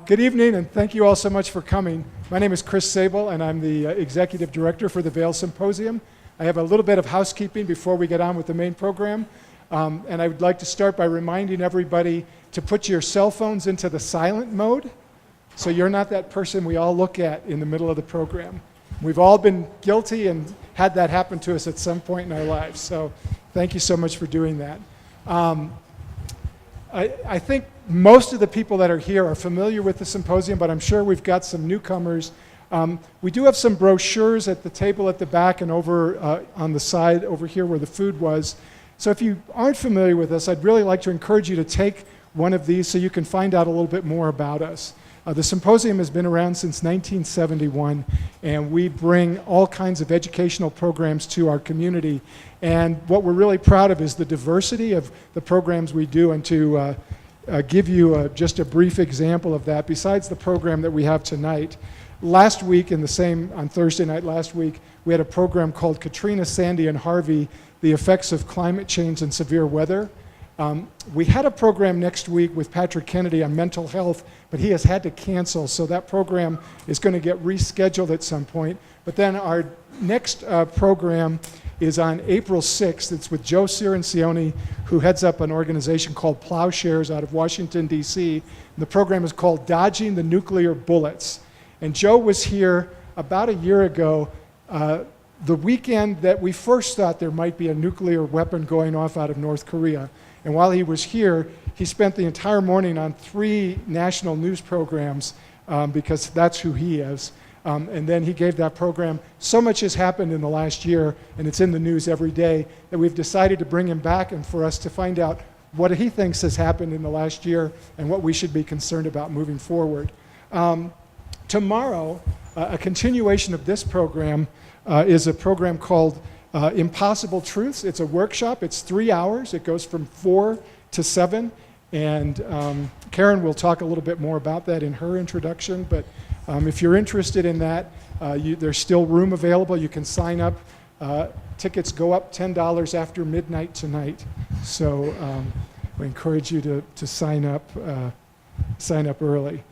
Good evening, and thank you all so much for coming. My name is Chris Sable, and I'm the Executive Director for the Vail Symposium. I have a little bit of housekeeping before we get on with the main program. And I would like to start by reminding everybody to put your cell phones into the silent mode, so you're not that person we all look at in the middle of the program. We've all been guilty and had that happen to us at some point in our lives, so thank you so much for doing that. I think most of the people that are here are familiar with the symposium, but I'm sure we've got some newcomers. We do have some brochures at the table at the back and over on the side over here where the food was. So if you aren't familiar with us, I'd really like to encourage you to take one of these so you can find out a little bit more about us. The symposium has been around since 1971, and we bring all kinds of educational programs to our community. And what we're really proud of is the diversity of the programs we do, and to give you just a brief example of that, besides the program that we have tonight. Last week, on Thursday night last week, we had a program called Katrina, Sandy, and Harvey, the Effects of Climate Change and Severe Weather. We had a program next week with Patrick Kennedy on mental health, but he has had to cancel, so that program is going to get rescheduled at some point. But then our next program is on April 6th. It's with Joe Cirincione, who heads up an organization called Plowshares out of Washington, D.C. The program is called Dodging the Nuclear Bullets. And Joe was here about a year ago, the weekend that we first thought there might be a nuclear weapon going off out of North Korea. And while he was here, he spent the entire morning on 3 national news programs because that's who he is. And then he gave that program. So much has happened in the last year, and it's in the news every day, that we've decided to bring him back and for us to find out what he thinks has happened in the last year and what we should be concerned about moving forward. Tomorrow, a continuation of this program is a program called Impossible Truths. It's a workshop. It's 3 hours. It goes from 4 to 7. And Karen will talk a little bit more about that in her introduction. But if you're interested in that, there's still room available. You can sign up. Tickets go up $10 after midnight tonight. So we encourage you to sign up early.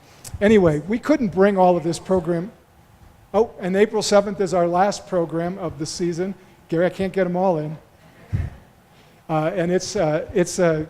Anyway, we couldn't bring all of this program. Oh, and April 7th is our last program of the season. Gary, I can't get them all in. And it's a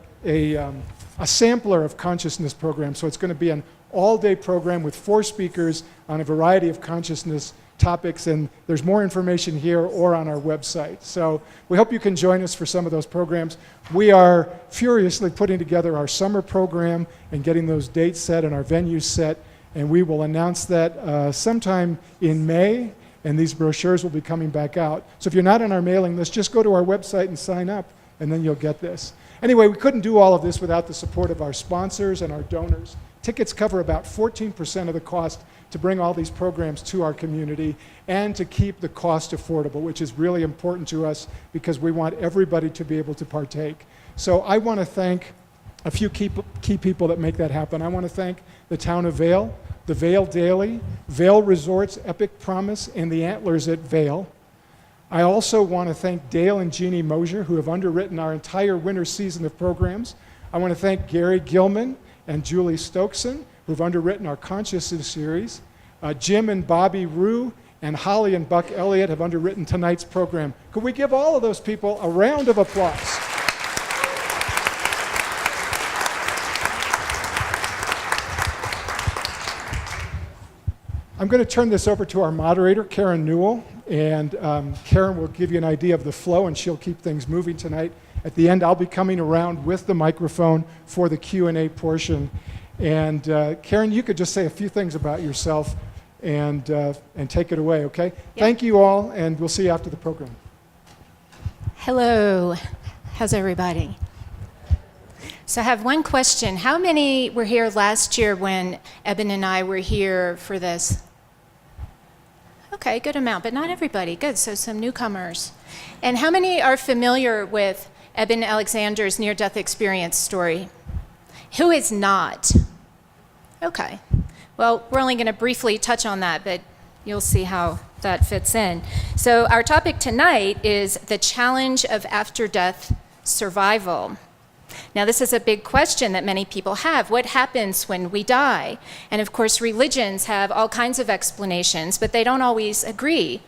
sampler of consciousness program. So it's going to be an all-day program with 4 speakers on a variety of consciousness topics. And there's more information here or on our website. So we hope you can join us for some of those programs. We are furiously putting together our summer program and getting those dates set and our venues set. And we will announce that sometime in May, and these brochures will be coming back out. So if you're not on our mailing list, just go to our website and sign up, and then you'll get this. Anyway, we couldn't do all of this without the support of our sponsors and our donors. Tickets cover about 14% of the cost to bring all these programs to our community and to keep the cost affordable, which is really important to us because we want everybody to be able to partake. So I want to thank a few key people that make that happen. I want to thank the town of Vail, the Vail Daily, Vail Resorts, Epic Promise, and the Antlers at Vail. I also want to thank Dale and Jeannie Mosier, who have underwritten our entire winter season of programs. I want to thank Gary Gilman and Julie Stokeson, who've underwritten our Consciousness series. Jim and Bobby Rue and Holly and Buck Elliott have underwritten tonight's program. Could we give all of those people a round of applause? I'm going to turn this over to our moderator, Karen Newell, and Karen will give you an idea of the flow, and she'll keep things moving tonight. At the end, I'll be coming around with the microphone for the Q&A portion. And Karen, you could just say a few things about yourself and take it away, okay? Yep. Thank you all, and we'll see you after the program. Hello. How's everybody? So I have one question. How many were here last year when Eben and I were here for this? Okay, good amount, but not everybody. Good, so some newcomers. And how many are familiar with Eben Alexander's near-death experience story? Who is not? Okay. Well, we're only going to briefly touch on that, but you'll see how that fits in. So our topic tonight is the challenge of after-death survival. Now, this is a big question that many people have. What happens when we die? And of course, religions have all kinds of explanations, but they don't always agree.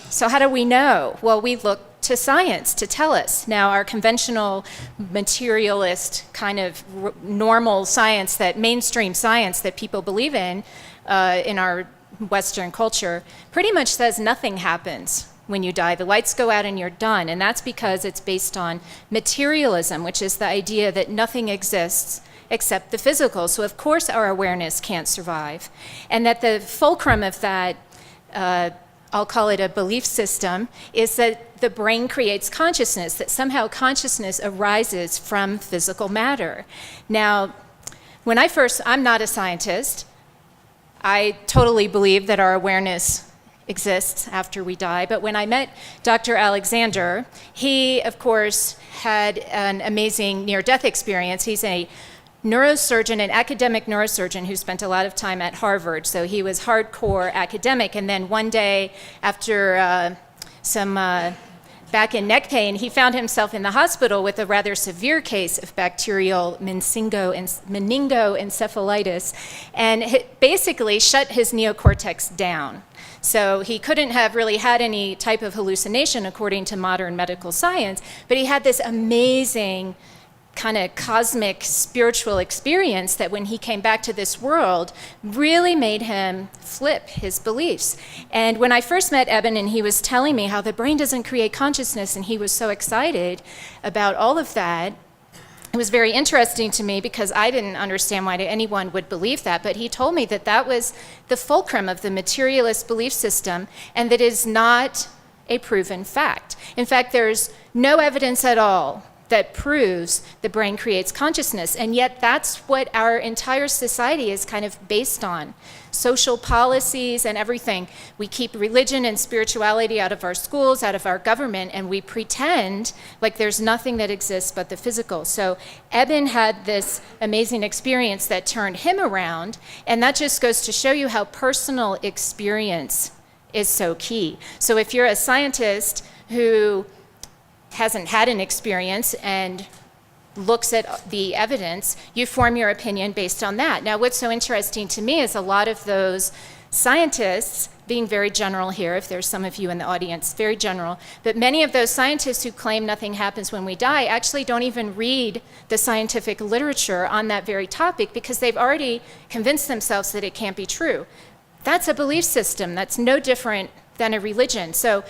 So how do we know? Well, we look to science to tell us. Now, our conventional materialist kind of normal science, that mainstream science that people believe in our Western culture, pretty much says nothing happens when you die. The lights go out and you're done. And that's because it's based on materialism, which is the idea that nothing exists except the physical. So of course our awareness can't survive. And that the fulcrum of that, I'll call it a belief system, is that the brain creates consciousness, that somehow consciousness arises from physical matter. Now, I'm not a scientist. I totally believe that our awareness exists after we die. But when I met Dr. Alexander, he, of course, had an amazing near-death experience. He's a neurosurgeon, an academic neurosurgeon who spent a lot of time at Harvard. So he was hardcore academic. And then one day, after some back and neck pain, he found himself in the hospital with a rather severe case of bacterial meningoencephalitis, and it basically shut his neocortex down. So he couldn't have really had any type of hallucination according to modern medical science, but he had this amazing kind of cosmic spiritual experience that when he came back to this world really made him flip his beliefs. And when I first met Eben and he was telling me how the brain doesn't create consciousness and he was so excited about all of that, it was very interesting to me because I didn't understand why anyone would believe that, but he told me that that was the fulcrum of the materialist belief system and that is not a proven fact. In fact, there's no evidence at all that proves the brain creates consciousness, and yet that's what our entire society is kind of based on. Social policies and everything. We keep religion and spirituality out of our schools, out of our government, and we pretend like there's nothing that exists but the physical. So Eben had this amazing experience that turned him around, and that just goes to show you how personal experience is so key. So if you're a scientist who hasn't had an experience and looks at the evidence, you form your opinion based on that. Now, what's so interesting to me is a lot of those scientists, being very general here, if there's some of you in the audience, very general, but many of those scientists who claim nothing happens when we die actually don't even read the scientific literature on that very topic because they've already convinced themselves that it can't be true. That's a belief system. That's no different than a religion. So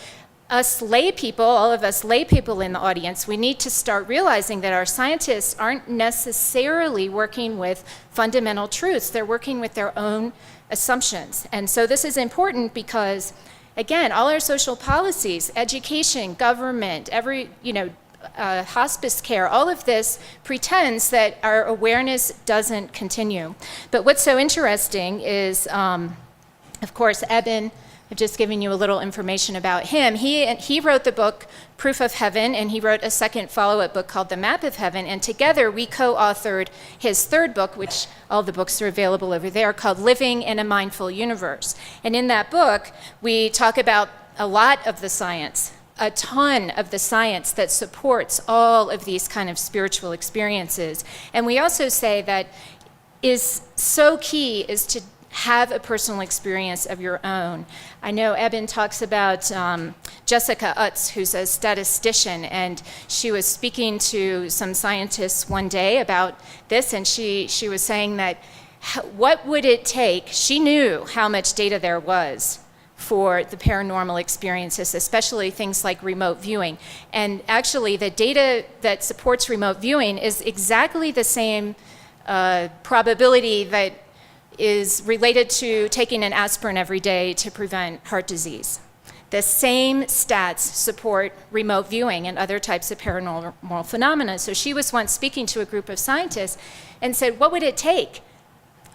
us lay people, all of us lay people in the audience, we need to start realizing that our scientists aren't necessarily working with fundamental truths. They're working with their own assumptions. And so this is important because, again, all our social policies, education, government, hospice care, all of this pretends that our awareness doesn't continue. But what's so interesting is, of course, Eben, I've just given you a little information about him. He wrote the book Proof of Heaven, and he wrote a second follow-up book called The Map of Heaven, and together we co-authored his third book, which all the books are available over there, called Living in a Mindful Universe. And in that book, we talk about a lot of the science, a ton of the science that supports all of these kind of spiritual experiences. And we also say that is so key is to have a personal experience of your own. I know Eben talks about Jessica Utz, who's a statistician, and she was speaking to some scientists one day about this, and she was saying that what would it take? She knew how much data there was for the paranormal experiences, especially things like remote viewing. And actually, the data that supports remote viewing is exactly the same probability that is related to taking an aspirin every day to prevent heart disease. The same stats support remote viewing and other types of paranormal phenomena. So she was once speaking to a group of scientists and said, what would it take?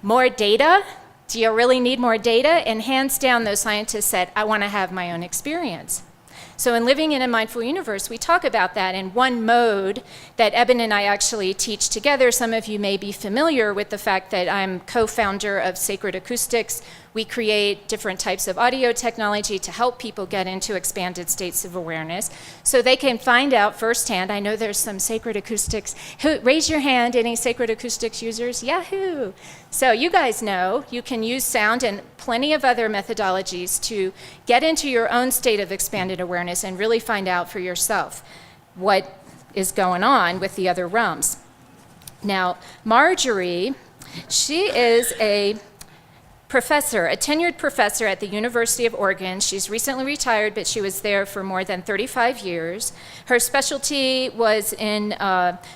More data? Do you really need more data? And hands down, those scientists said, I want to have my own experience. So in Living in a Mindful Universe, we talk about that in one mode that Eben and I actually teach together. Some of you may be familiar with the fact that I'm co-founder of Sacred Acoustics. We create different types of audio technology to help people get into expanded states of awareness so they can find out firsthand. I know there's some Sacred Acoustics. Raise your hand, any Sacred Acoustics users? Yahoo! So you guys know you can use sound and plenty of other methodologies to get into your own state of expanded awareness and really find out for yourself what is going on with the other realms. Now, Marjorie, she is a professor, a tenured professor at the University of Oregon. She's recently retired, but she was there for more than 35 years. Her specialty was in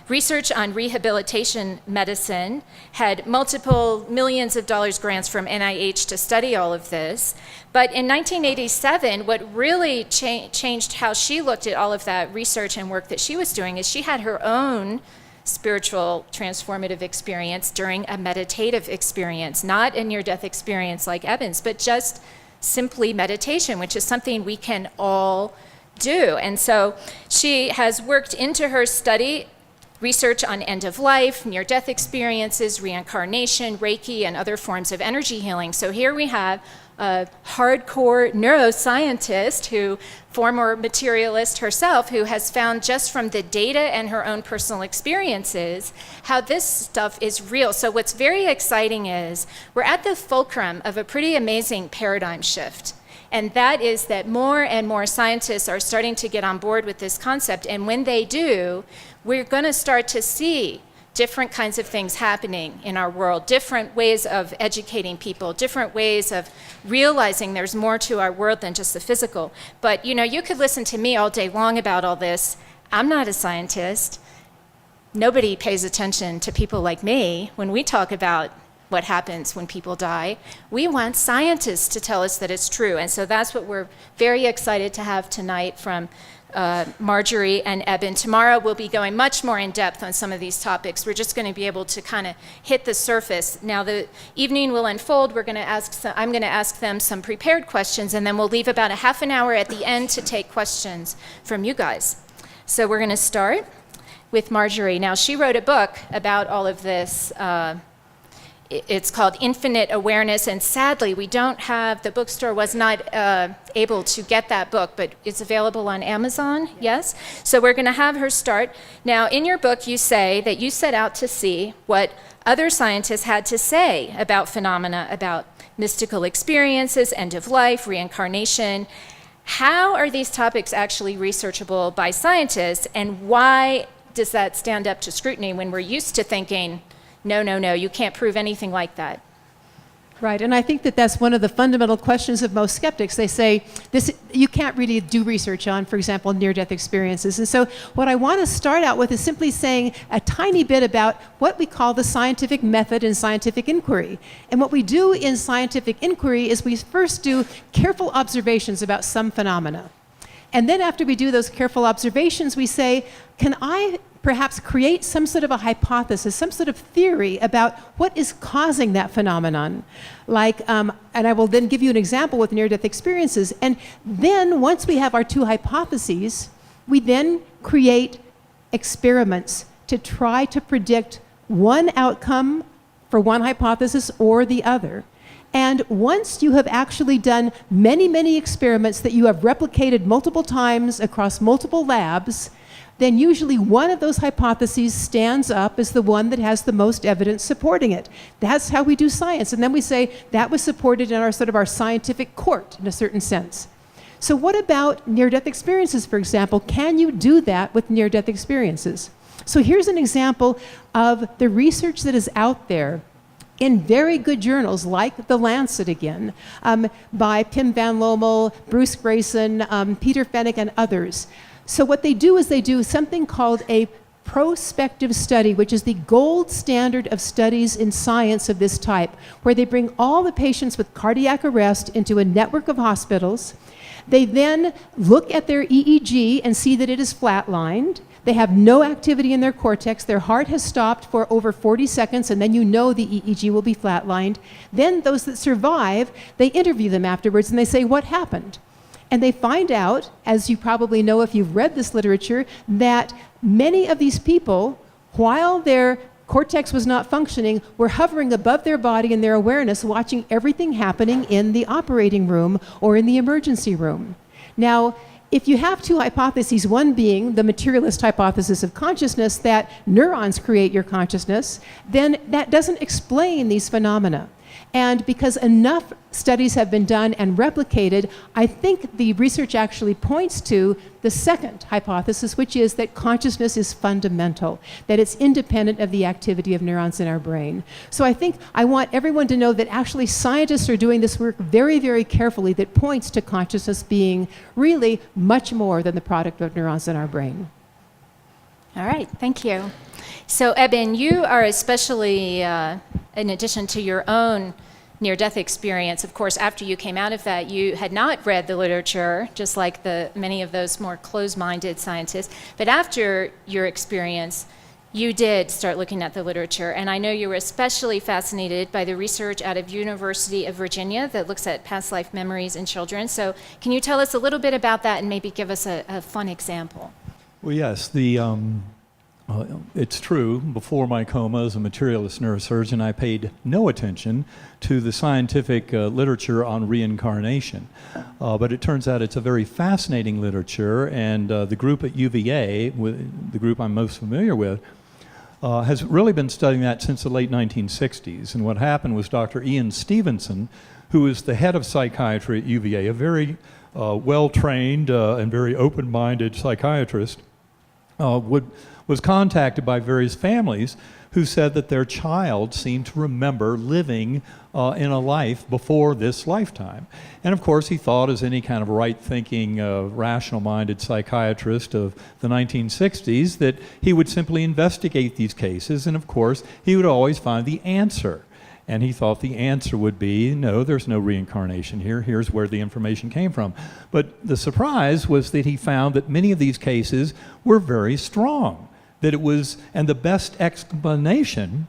research on rehabilitation medicine, had multiple millions of dollars grants from NIH to study all of this. But in 1987, what really changed how she looked at all of that research and work that she was doing is she had her own spiritual transformative experience during a meditative experience, not a near-death experience like Eben's, but just simply meditation, which is something we can all do. And so she has worked into her study research on end of life, near-death experiences, reincarnation, Reiki, and other forms of energy healing. So here we have a hardcore neuroscientist, former materialist herself, who has found just from the data and her own personal experiences how this stuff is real. So what's very exciting is we're at the fulcrum of a pretty amazing paradigm shift. And that is that more and more scientists are starting to get on board with this concept. And when they do, we're going to start to see different kinds of things happening in our world, different ways of educating people, different ways of realizing there's more to our world than just the physical. But you could listen to me all day long about all this. I'm not a scientist. Nobody pays attention to people like me when we talk about what happens when people die. We want scientists to tell us that it's true. And so that's what we're very excited to have tonight from Marjorie and Eben. Tomorrow we'll be going much more in depth on some of these topics. We're just going to be able to kind of hit the surface. Now the evening will unfold. I'm going to ask them some prepared questions, and then we'll leave about a half an hour at the end to take questions from you guys. So we're going to start with Marjorie. Now she wrote a book about all of this. It's called Infinite Awareness, and sadly, the bookstore was not able to get that book, but it's available on Amazon, yes? So we're going to have her start. Now, in your book, you say that you set out to see what other scientists had to say about phenomena, about mystical experiences, end of life, reincarnation. How are these topics actually researchable by scientists, and why does that stand up to scrutiny when we're used to thinking, no, you can't prove anything like that? Right, and I think that that's one of the fundamental questions of most skeptics. They say, you can't really do research on, for example, near-death experiences. And so what I want to start out with is simply saying a tiny bit about what we call the scientific method in scientific inquiry. And what we do in scientific inquiry is we first do careful observations about some phenomena. And then after we do those careful observations, we say, can I perhaps create some sort of a hypothesis, some sort of theory about what is causing that phenomenon? And I will then give you an example with near-death experiences. And then once we have our two hypotheses, we then create experiments to try to predict one outcome for one hypothesis or the other. And once you have actually done many, many experiments that you have replicated multiple times across multiple labs, then usually one of those hypotheses stands up as the one that has the most evidence supporting it. That's how we do science. And then we say that was supported in our scientific court in a certain sense. So what about near-death experiences, for example? Can you do that with near-death experiences? So here's an example of the research that is out there in very good journals like The Lancet again, by Pim Van Lommel, Bruce Grayson, Peter Fenwick, and others. So what they do is they do something called a prospective study, which is the gold standard of studies in science of this type, where they bring all the patients with cardiac arrest into a network of hospitals. They then look at their EEG and see that it is flatlined. They have no activity in their cortex. Their heart has stopped for over 40 seconds, and then you know the EEG will be flatlined. Then those that survive, they interview them afterwards, and they say, what happened? And they find out, as you probably know if you've read this literature, that many of these people, while their cortex was not functioning, were hovering above their body and their awareness, watching everything happening in the operating room or in the emergency room. Now, if you have two hypotheses, one being the materialist hypothesis of consciousness, that neurons create your consciousness, then that doesn't explain these phenomena. And because enough studies have been done and replicated, I think the research actually points to the second hypothesis, which is that consciousness is fundamental, that it's independent of the activity of neurons in our brain. So I think I want everyone to know that actually scientists are doing this work very, very carefully that points to consciousness being really much more than the product of neurons in our brain. All right, thank you. So Eben, you are especially, in addition to your own near-death experience, of course, after you came out of that, you had not read the literature, just like many of those more closed-minded scientists. But after your experience, you did start looking at the literature. And I know you were especially fascinated by the research out of University of Virginia that looks at past life memories in children. So can you tell us a little bit about that and maybe give us a fun example? Well, yes. It's true, before my coma as a materialist neurosurgeon, I paid no attention to the scientific literature on reincarnation. But it turns out it's a very fascinating literature, and the group at UVA, the group I'm most familiar with, has really been studying that since the late 1960s. And what happened was Dr. Ian Stevenson, who is the head of psychiatry at UVA, a very well-trained and very open-minded psychiatrist, was contacted by various families who said that their child seemed to remember living in a life before this lifetime. And of course, he thought, as any kind of right-thinking, rational-minded psychiatrist of the 1960s, that he would simply investigate these cases, and of course, he would always find the answer. And he thought the answer would be, no, there's no reincarnation here. Here's where the information came from. But the surprise was that he found that many of these cases were very strong. That it was, and the best explanation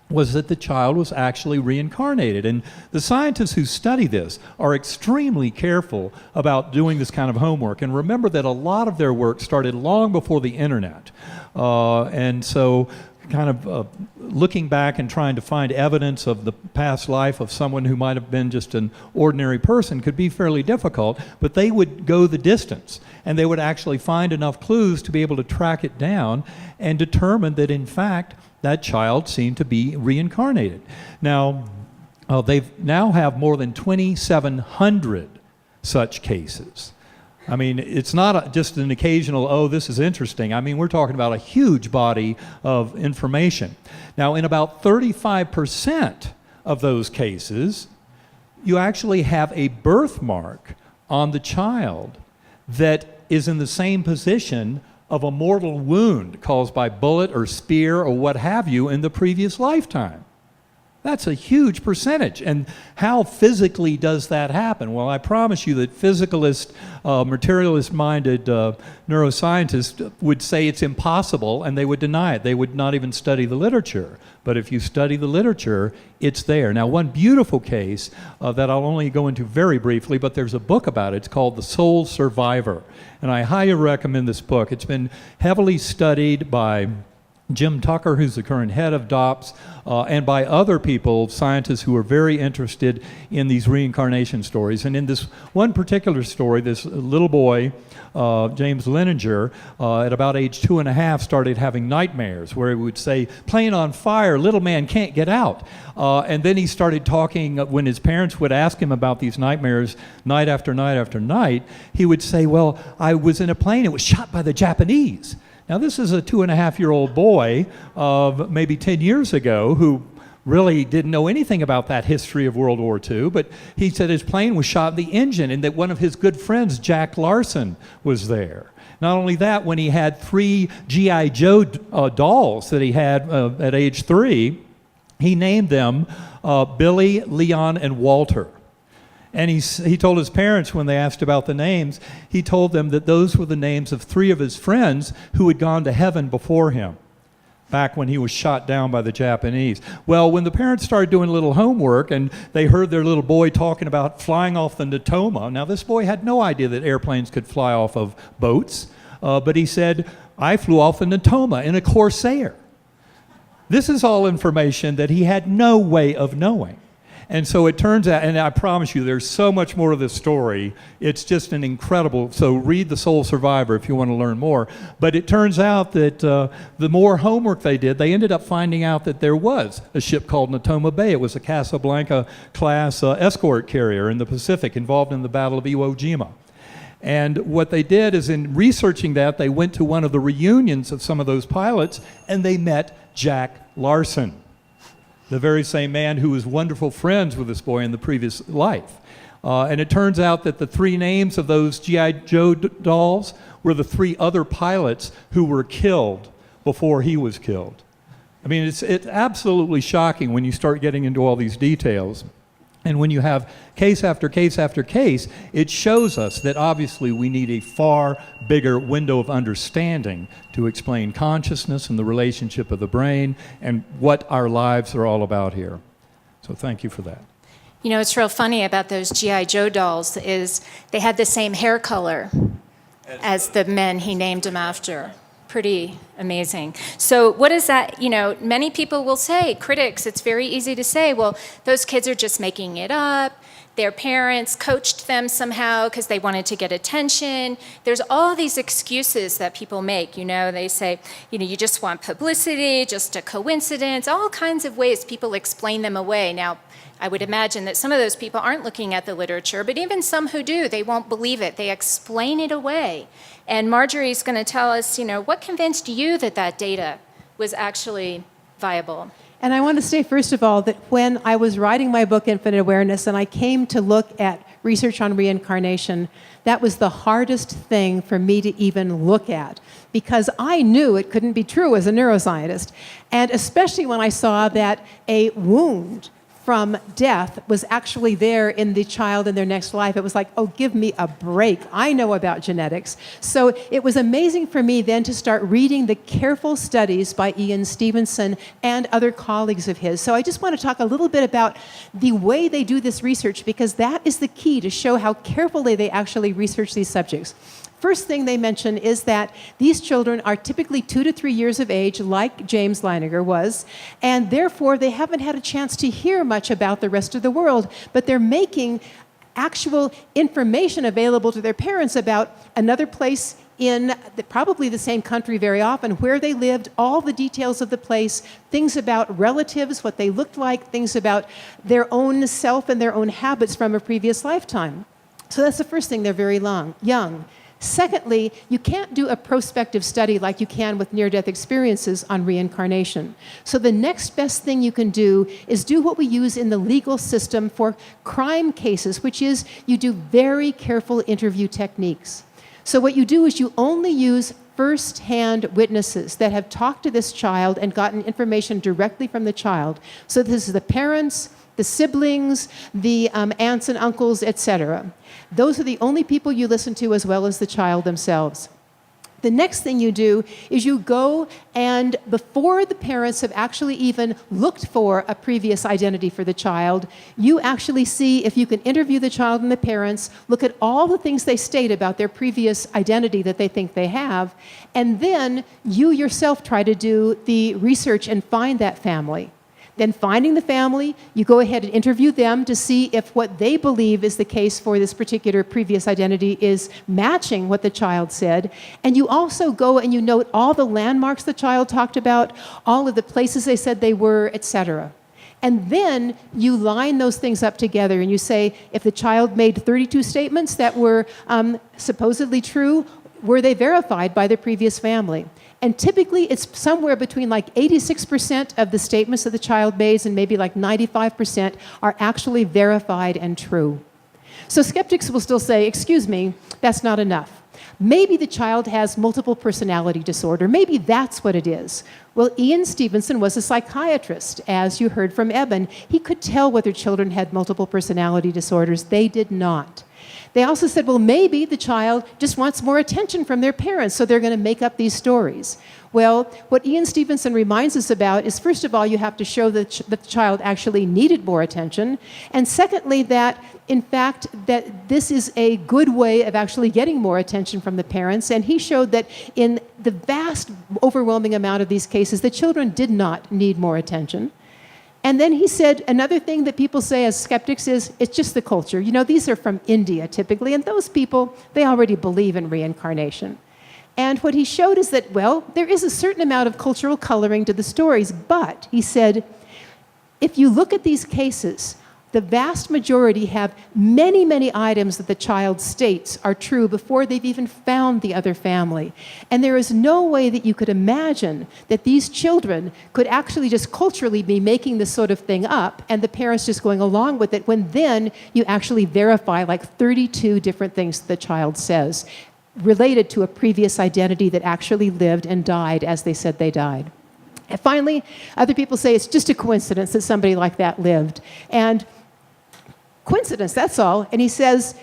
was that the child was actually reincarnated. And the scientists who study this are extremely careful about doing this kind of homework. And remember that a lot of their work started long before the internet. And so kind of looking back and trying to find evidence of the past life of someone who might have been just an ordinary person could be fairly difficult, but they would go the distance, and they would actually find enough clues to be able to track it down and determine that, in fact, that child seemed to be reincarnated. Now, they now have more than 2,700 such cases. I mean, it's not just an occasional, oh, this is interesting. I mean, we're talking about a huge body of information. Now, in about 35% of those cases, you actually have a birthmark on the child that is in the same position of a mortal wound caused by bullet or spear or what have you in the previous lifetime. That's a huge percentage. And how physically does that happen? Well, I promise you that physicalist, materialist-minded neuroscientists would say it's impossible, and they would deny it. They would not even study the literature. But if you study the literature, it's there. Now, one beautiful case that I'll only go into very briefly, but there's a book about it. It's called The Soul Survivor. And I highly recommend this book. It's been heavily studied by Jim Tucker, who's the current head of DOPS, and by other people, scientists who are very interested in these reincarnation stories. And in this one particular story, this little boy, James Leninger, at about age 2.5, started having nightmares where he would say, "Plane on fire, little man can't get out." And then he started talking, when his parents would ask him about these nightmares night after night after night, he would say, "Well, I was in a plane, it was shot by the Japanese." Now, this is a 2.5-year-old boy of maybe 10 years ago who really didn't know anything about that history of World War II, but he said his plane was shot in the engine and that one of his good friends, Jack Larson, was there. Not only that, when he had 3 G.I. Joe dolls that he had at age 3, he named them Billy, Leon, and Walter. And he told his parents when they asked about the names, he told them that those were the names of 3 of his friends who had gone to heaven before him. back when he was shot down by the Japanese. Well, when the parents started doing a little homework and they heard their little boy talking about flying off the Natoma, now this boy had no idea that airplanes could fly off of boats, but he said, I flew off the Natoma in a Corsair. This is all information that he had no way of knowing. And so it turns out, and I promise you, there's so much more to this story. It's just an incredible, so read The Soul Survivor if you want to learn more. But it turns out that the more homework they did, they ended up finding out that there was a ship called Natoma Bay. It was a Casablanca-class escort carrier in the Pacific involved in the Battle of Iwo Jima. And what they did is in researching that, they went to one of the reunions of some of those pilots, and they met Jack Larson, the very same man who was wonderful friends with this boy in the previous life. And it turns out that the 3 names of those G.I. Joe dolls were the 3 other pilots who were killed before he was killed. I mean, it's absolutely shocking when you start getting into all these details. And when you have case after case after case, it shows us that obviously we need a far bigger window of understanding to explain consciousness and the relationship of the brain and what our lives are all about here. So thank you for that. You know, what's real funny about those G.I. Joe dolls is they had the same hair color as the men he named them after. Pretty amazing. So what is that, you know, many people will say, critics, it's very easy to say, well, those kids are just making it up. Their parents coached them somehow because they wanted to get attention. There's all these excuses that people make, you know. They say, you know, you just want publicity, just a coincidence, all kinds of ways people explain them away. Now, I would imagine that some of those people aren't looking at the literature, but even some who do, they won't believe it. They explain it away. And Marjorie's going to tell us, you know, what convinced you that that data was actually viable? And I want to say, first of all, that when I was writing my book, Infinite Awareness, and I came to look at research on reincarnation, that was the hardest thing for me to even look at, because I knew it couldn't be true as a neuroscientist. And especially when I saw that a wound from death was actually there in the child in their next life. It was like, oh, give me a break. I know about genetics. So it was amazing for me then to start reading the careful studies by Ian Stevenson and other colleagues of his. So I just want to talk a little bit about the way they do this research, because that is the key to show how carefully they actually research these subjects. First thing they mention is that these children are typically 2 to 3 years of age, like James Leininger was, and therefore they haven't had a chance to hear much about the rest of the world, but they're making actual information available to their parents about another place in probably the same country very often, where they lived, all the details of the place, things about relatives, what they looked like, things about their own self and their own habits from a previous lifetime. So that's the first thing, they're very young. Secondly, you can't do a prospective study like you can with near-death experiences on reincarnation. So the next best thing you can do is do what we use in the legal system for crime cases, which is you do very careful interview techniques. So what you do is you only use first-hand witnesses that have talked to this child and gotten information directly from the child. So this is the parents, the siblings, the aunts and uncles, etc. Those are the only people you listen to, as well as the child themselves. The next thing you do is you go and, before the parents have actually even looked for a previous identity for the child, you actually see if you can interview the child and the parents, look at all the things they state about their previous identity that they think they have, and then you yourself try to do the research and find that family. Then finding the family, you go ahead and interview them to see if what they believe is the case for this particular previous identity is matching what the child said. And you also go and you note all the landmarks the child talked about, all of the places they said they were, etc. And then you line those things up together and you say, if the child made 32 statements that were supposedly true, were they verified by the previous family? And typically, it's somewhere between like 86% of the statements that the child made and maybe like 95% are actually verified and true. So skeptics will still say, excuse me, that's not enough. Maybe the child has multiple personality disorder. Maybe that's what it is. Well, Ian Stevenson was a psychiatrist, as you heard from Eben. He could tell whether children had multiple personality disorders. They did not. They also said, well, maybe the child just wants more attention from their parents, so they're going to make up these stories. Well, what Ian Stevenson reminds us about is, first of all, you have to show that the child actually needed more attention, and secondly, that, in fact, that this is a good way of actually getting more attention from the parents, and he showed that in the vast, overwhelming amount of these cases, the children did not need more attention. And then he said, another thing that people say as skeptics is, it's just the culture. You know, these are from India typically, and those people, they already believe in reincarnation. And what he showed is that, well, there is a certain amount of cultural coloring to the stories, but he said, if you look at these cases, the vast majority have many, many items that the child states are true before they've even found the other family. And there is no way that you could imagine that these children could actually just culturally be making this sort of thing up and the parents just going along with it, when then you actually verify like 32 different things the child says related to a previous identity that actually lived and died as they said they died. And finally, other people say it's just a coincidence that somebody like that lived. And coincidence, that's all. And he says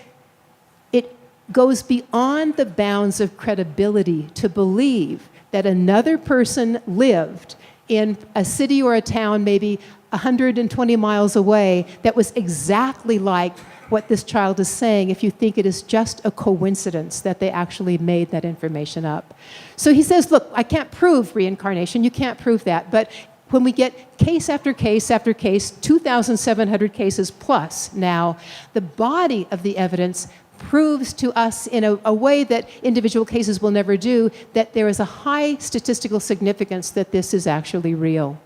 it goes beyond the bounds of credibility to believe that another person lived in a city or a town maybe 120 miles away that was exactly like what this child is saying, if you think it is just a coincidence that they actually made that information up. So he says, look, I can't prove reincarnation, you can't prove that, but when we get case after case after case, 2,700 cases plus now, the body of the evidence proves to us in a way that individual cases will never do, that there is a high statistical significance that this is actually real.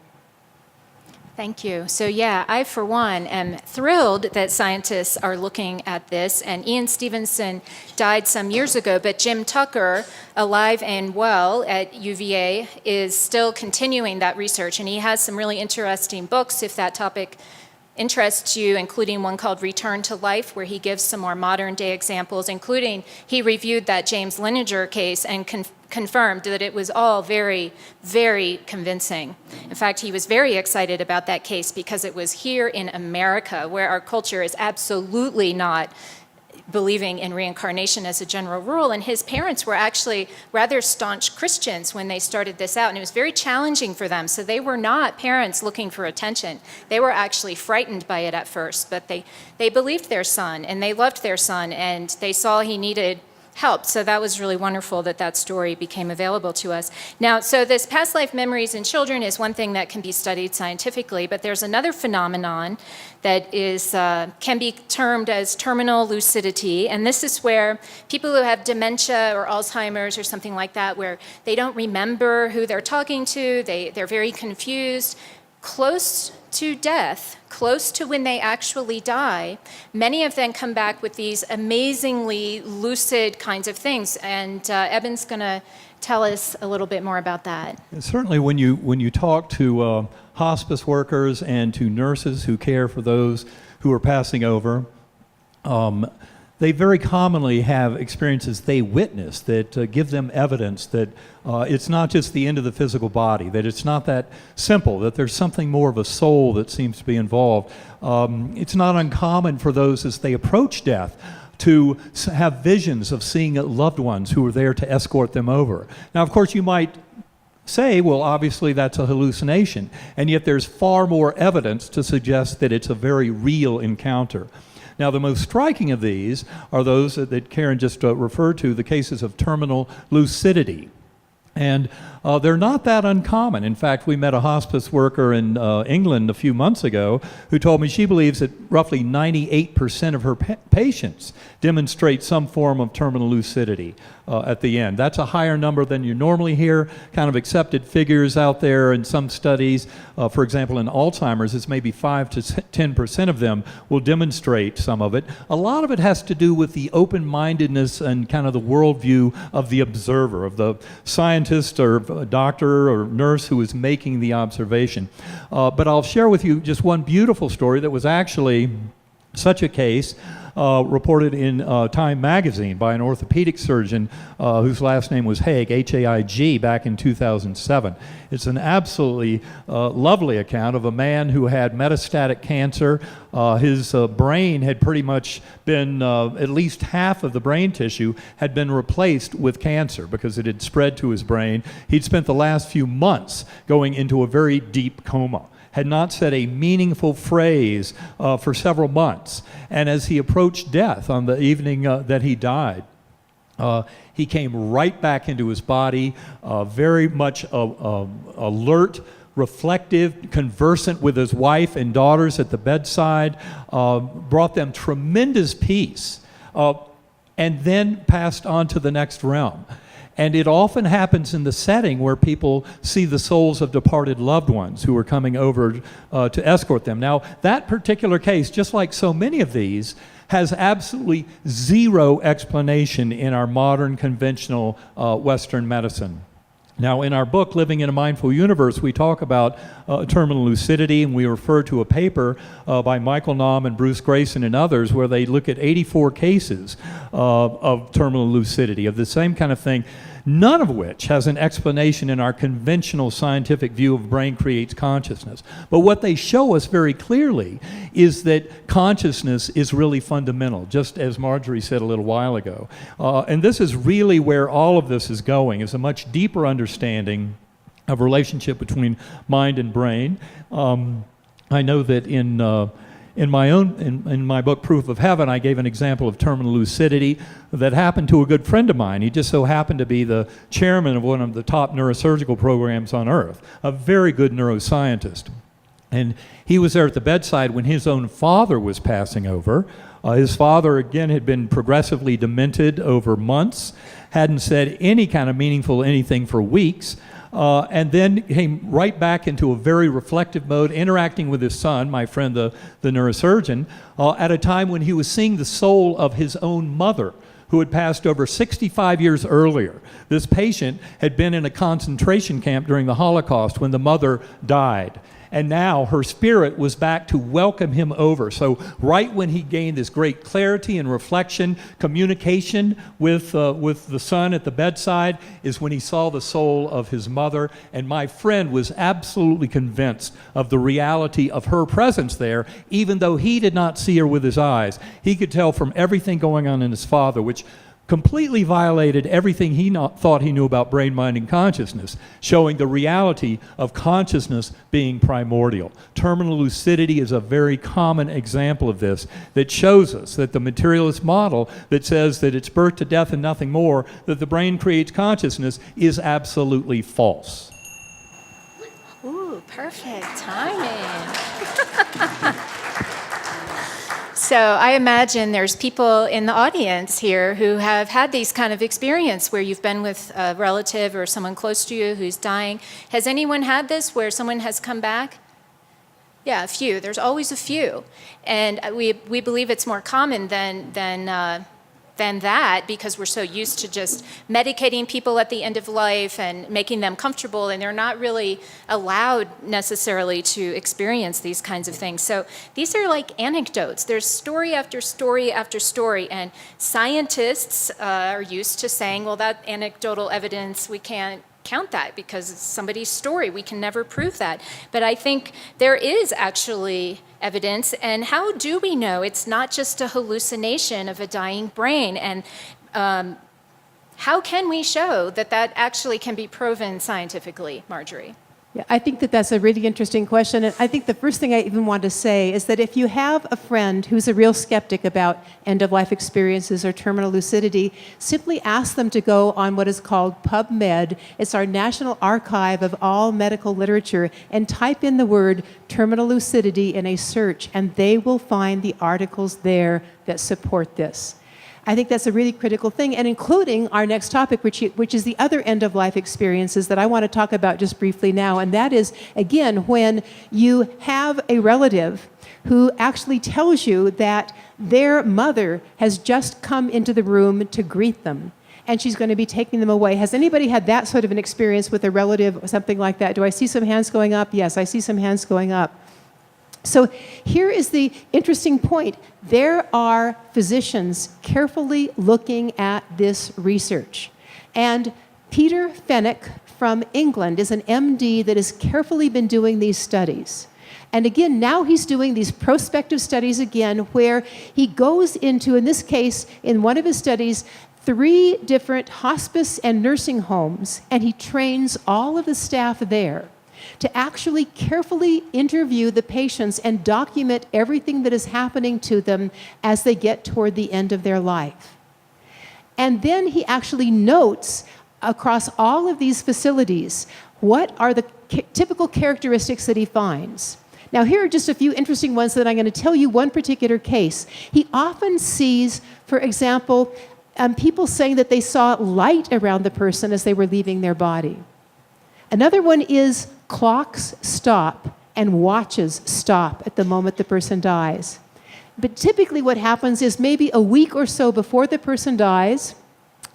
Thank you. So yeah, I for one am thrilled that scientists are looking at this, and Ian Stevenson died some years ago, but Jim Tucker, alive and well at UVA, is still continuing that research, and he has some really interesting books if that topic interests you, including one called Return to Life, where he gives some more modern day examples, including he reviewed that James Linenger case and confirmed that it was all very, very convincing. In fact, he was very excited about that case because it was here in America, where our culture is absolutely not believing in reincarnation as a general rule, and his parents were actually rather staunch Christians when they started this out, and it was very challenging for them. So they were not parents looking for attention. They were actually frightened by it at first, but they believed their son, and they loved their son, and they saw he needed help. So that was really wonderful that that story became available to us. Now, so this past life memories in children is one thing that can be studied scientifically, but there's another phenomenon that is can be termed as terminal lucidity, and this is where people who have dementia or Alzheimer's or something like that, where they don't remember who they're talking to, they're very confused, close to death, close to when they actually die, many of them come back with these amazingly lucid kinds of things. And Eben's going to tell us a little bit more about that. And certainly when you talk to hospice workers and to nurses who care for those who are passing over, they very commonly have experiences they witness that give them evidence that it's not just the end of the physical body, that it's not that simple, that there's something more of a soul that seems to be involved. It's not uncommon for those as they approach death to have visions of seeing loved ones who are there to escort them over. Now, of course, you might say, well, obviously that's a hallucination, and yet there's far more evidence to suggest that it's a very real encounter. Now, the most striking of these are those that Karen just referred to, the cases of terminal lucidity. And they're not that uncommon. In fact, we met a hospice worker in England a few months ago who told me she believes that roughly 98% of her patients demonstrate some form of terminal lucidity at the end. That's a higher number than you normally hear, kind of accepted figures out there in some studies. For example, in Alzheimer's, it's maybe 5 to 10% of them will demonstrate some of it. A lot of it has to do with the open-mindedness and kind of the worldview of the observer, of the scientist or doctor or nurse who is making the observation. But I'll share with you just one beautiful story that was actually such a case. reported in Time magazine by an orthopedic surgeon whose last name was Haig, H-A-I-G, back in 2007. It's an absolutely lovely account of a man who had metastatic cancer. His brain had pretty much been, at least half of the brain tissue had been replaced with cancer because it had spread to his brain. He'd spent the last few months going into a very deep coma, had not said a meaningful phrase for several months. And as he approached death on the evening that he died, he came right back into his body, very much alert, reflective, conversant with his wife and daughters at the bedside, brought them tremendous peace, and then passed on to the next realm. And it often happens in the setting where people see the souls of departed loved ones who are coming over to escort them. Now, that particular case, just like so many of these, has absolutely zero explanation in our modern conventional Western medicine. Now, in our book, Living in a Mindful Universe, we talk about terminal lucidity, and we refer to a paper by Michael Naum and Bruce Grayson and others where they look at 84 cases of terminal lucidity, of the same kind of thing, none of which has an explanation in our conventional scientific view of brain creates consciousness. But what they show us very clearly is that consciousness is really fundamental, just as Marjorie said a little while ago. And this is really where all of this is going, is a much deeper understanding of relationship between mind and brain. I know that in my book, Proof of Heaven, I gave an example of terminal lucidity that happened to a good friend of mine. He just so happened to be the chairman of one of the top neurosurgical programs on earth, a very good neuroscientist. And he was there at the bedside when his own father was passing over. His father, again, had been progressively demented over months, hadn't said any kind of meaningful anything for weeks, and then came right back into a very reflective mode, interacting with his son, my friend, the neurosurgeon, at a time when he was seeing the soul of his own mother, who had passed over 65 years earlier. This patient had been in a concentration camp during the Holocaust when the mother died. And now her spirit was back to welcome him over. So right when he gained this great clarity and reflection, communication with the son at the bedside, is when he saw the soul of his mother. And my friend was absolutely convinced of the reality of her presence there, even though he did not see her with his eyes. He could tell from everything going on in his father, which completely violated everything he thought he knew about brain, mind, and consciousness, showing the reality of consciousness being primordial. Terminal lucidity is a very common example of this that shows us that the materialist model that says that it's birth to death and nothing more, that the brain creates consciousness, is absolutely false. Ooh, perfect timing. So I imagine there's people in the audience here who have had these kind of experience where you've been with a relative or someone close to you who's dying. Has anyone had this where someone has come back? Yeah, a few. There's always a few. And we believe it's more common than that because we're so used to just medicating people at the end of life and making them comfortable, and they're not really allowed necessarily to experience these kinds of things. So these are like anecdotes. There's story after story after story, and scientists are used to saying, well, that anecdotal evidence, we can't count that because it's somebody's story. We can never prove that. But I think there is actually evidence, and how do we know it's not just a hallucination of a dying brain? And how can we show that that actually can be proven scientifically, Marjorie? Yeah, I think that that's a really interesting question. And I think the first thing I even want to say is that if you have a friend who's a real skeptic about end-of-life experiences or terminal lucidity, simply ask them to go on what is called PubMed. It's our national archive of all medical literature, and type in the word terminal lucidity in a search, and they will find the articles there that support this. I think that's a really critical thing, and including our next topic, which is the other end-of-life experiences that I want to talk about just briefly now, and that is, again, when you have a relative who actually tells you that their mother has just come into the room to greet them, and she's going to be taking them away. Has anybody had that sort of an experience with a relative or something like that? Do I see some hands going up? Yes, I see some hands going up. So here is the interesting point. There are physicians carefully looking at this research. And Peter Fenwick from England is an MD that has carefully been doing these studies. And again, now he's doing these prospective studies again, where he goes into, in this case, in one of his studies, 3 different hospice and nursing homes, and he trains all of the staff there to actually carefully interview the patients and document everything that is happening to them as they get toward the end of their life. And then he actually notes across all of these facilities what are the typical characteristics that he finds. Now, here are just a few interesting ones that I'm going to tell you one particular case. He often sees, for example, people saying that they saw light around the person as they were leaving their body. Another one is clocks stop and watches stop at the moment the person dies. But typically what happens is maybe a week or so before the person dies,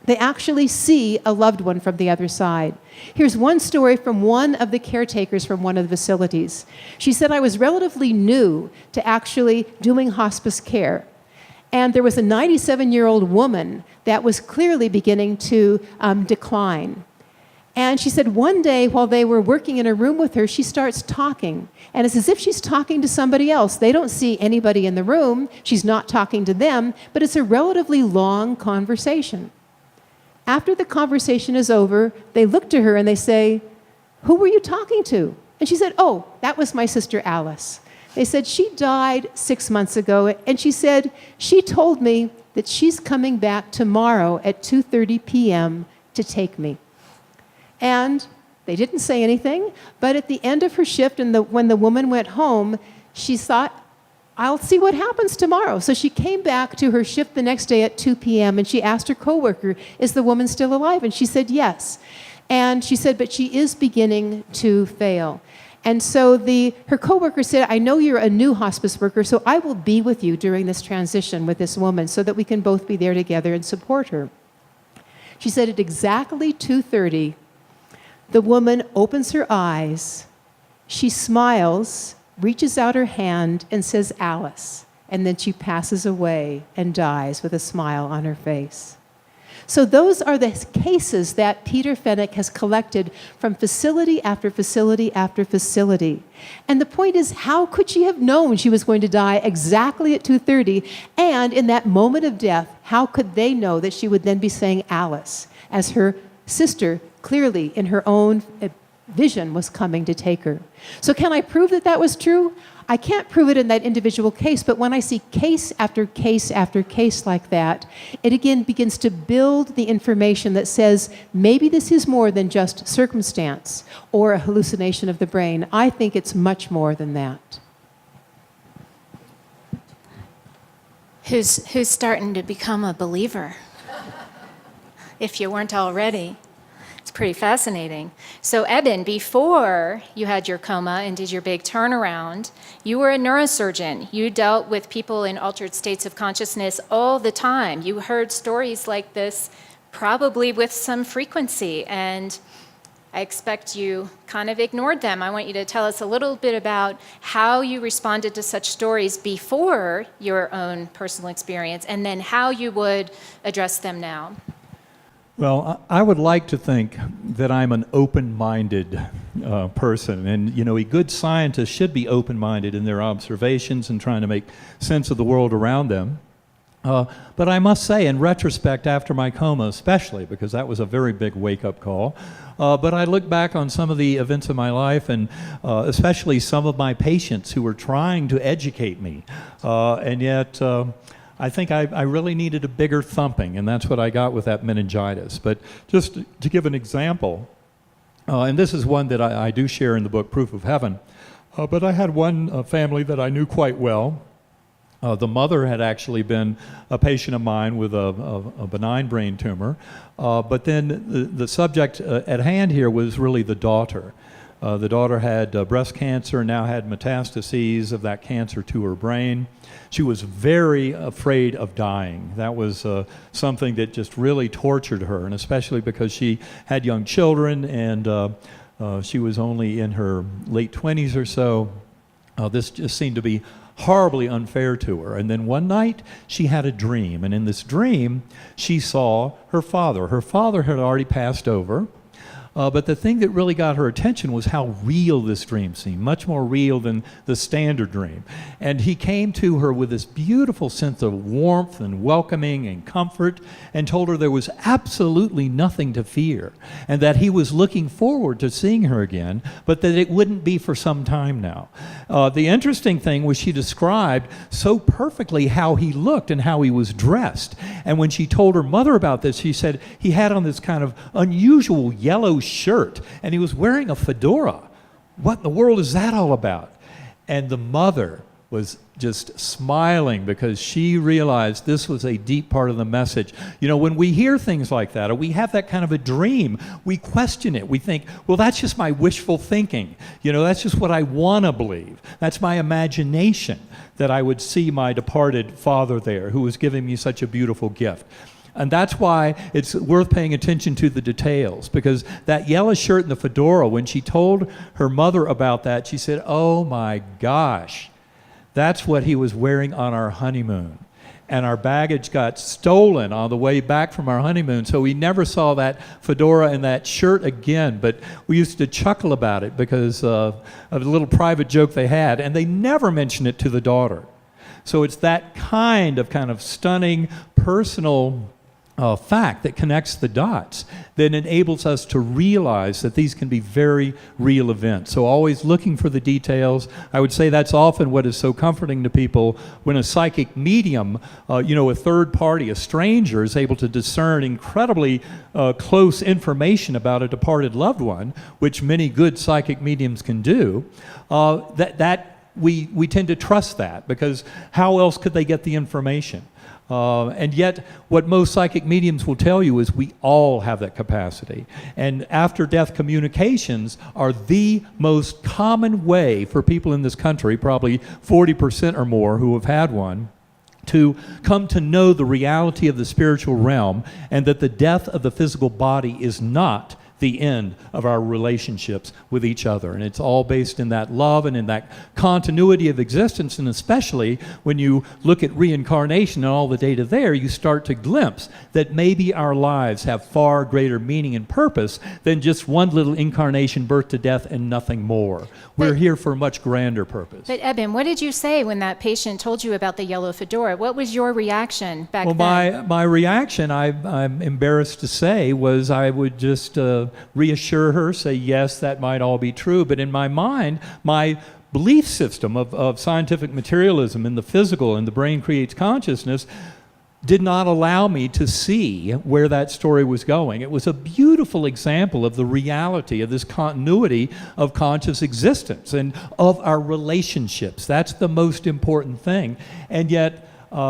they actually see a loved one from the other side. Here's one story from one of the caretakers from one of the facilities. She said, I was relatively new to actually doing hospice care. And there was a 97-year-old woman that was clearly beginning to decline. And she said one day while they were working in a room with her, she starts talking. And it's as if she's talking to somebody else. They don't see anybody in the room. She's not talking to them, but it's a relatively long conversation. After the conversation is over, they look to her and they say, who were you talking to? And she said, oh, that was my sister Alice. They said, she died 6 months ago, and she said, she told me that she's coming back tomorrow at 2:30 p.m. to take me. And they didn't say anything, but at the end of her shift, and when the woman went home, she thought, I'll see what happens tomorrow. So she came back to her shift the next day at 2 p.m., and she asked her coworker, is the woman still alive? And she said, yes. And she said, but she is beginning to fail. And so her coworker said, I know you're a new hospice worker, so I will be with you during this transition with this woman so that we can both be there together and support her. She said at exactly 2:30, the woman opens her eyes, she smiles, reaches out her hand and says, Alice, and then she passes away and dies with a smile on her face. So those are the cases that Peter Fenwick has collected from facility after facility after facility. And the point is, how could she have known she was going to die exactly at 2:30? And in that moment of death, how could they know that she would then be saying Alice, as her sister clearly in her own vision was coming to take her? So can I prove that that was true? I can't prove it in that individual case, but when I see case after case after case like that, it again begins to build the information that says maybe this is more than just circumstance or a hallucination of the brain. I think it's much more than that. Who's starting to become a believer? If you weren't already. It's pretty fascinating. So Eben, before you had your coma and did your big turnaround, you were a neurosurgeon. You dealt with people in altered states of consciousness all the time. You heard stories like this probably with some frequency, and I expect you kind of ignored them. I want you to tell us a little bit about how you responded to such stories before your own personal experience, and then how you would address them now. Well, I would like to think that I'm an open-minded person, and a good scientist should be open-minded in their observations and trying to make sense of the world around them. But I must say, in retrospect, after my coma especially, because that was a very big wake-up call, but I look back on some of the events of my life, and especially some of my patients who were trying to educate me, and yet I think I really needed a bigger thumping, and that's what I got with that meningitis. But just to give an example, and this is one that I do share in the book, Proof of Heaven, but I had one family that I knew quite well. The mother had actually been a patient of mine with a benign brain tumor, but then the subject at hand here was really the daughter. The daughter had breast cancer, now had metastases of that cancer to her brain. She was very afraid of dying. That was something that just really tortured her, and especially because she had young children, and she was only in her late 20s or so. This just seemed to be horribly unfair to her. And then one night, she had a dream. And in this dream, she saw her father. Her father had already passed over. But the thing that really got her attention was how real this dream seemed, much more real than the standard dream. And he came to her with this beautiful sense of warmth and welcoming and comfort, and told her there was absolutely nothing to fear, and that he was looking forward to seeing her again, but that it wouldn't be for some time now. The interesting thing was she described so perfectly how he looked and how he was dressed. And when she told her mother about this, she said he had on this kind of unusual yellow shirt, and he was wearing a fedora. What in the world is that all about? And the mother was just smiling because she realized this was a deep part of the message. You know, when we hear things like that, or we have that kind of a dream, we question it. We think, well, that's just my wishful thinking. You know, that's just what I want to believe. That's my imagination, that I would see my departed father there who was giving me such a beautiful gift. And that's why it's worth paying attention to the details, because that yellow shirt and the fedora, when she told her mother about that, she said, oh my gosh, that's what he was wearing on our honeymoon. And our baggage got stolen on the way back from our honeymoon, so we never saw that fedora and that shirt again. But we used to chuckle about it because of a little private joke they had, and they never mentioned it to the daughter. So it's that kind of stunning personal fact that connects the dots, that enables us to realize that these can be very real events. So always looking for the details. I would say that's often what is so comforting to people when a psychic medium, a third party, a stranger, is able to discern incredibly close information about a departed loved one, which many good psychic mediums can do. We tend to trust that, because how else could they get the information? And yet, what most psychic mediums will tell you is we all have that capacity. And after-death communications are the most common way for people in this country, probably 40% or more who have had one, to come to know the reality of the spiritual realm, and that the death of the physical body is not the end of our relationships with each other. And it's all based in that love and in that continuity of existence. And especially when you look at reincarnation and all the data there, you start to glimpse that maybe our lives have far greater meaning and purpose than just one little incarnation, birth to death, and nothing more. We're here for a much grander purpose. But Eben, what did you say when that patient told you about the yellow fedora? What was your reaction back then? Well, my reaction, I'm embarrassed to say, was I would just reassure her, say, yes, that might all be true. But in my mind, my belief system of scientific materialism in the physical and the brain creates consciousness did not allow me to see where that story was going. It was a beautiful example of the reality of this continuity of conscious existence and of our relationships. That's the most important thing. And yet,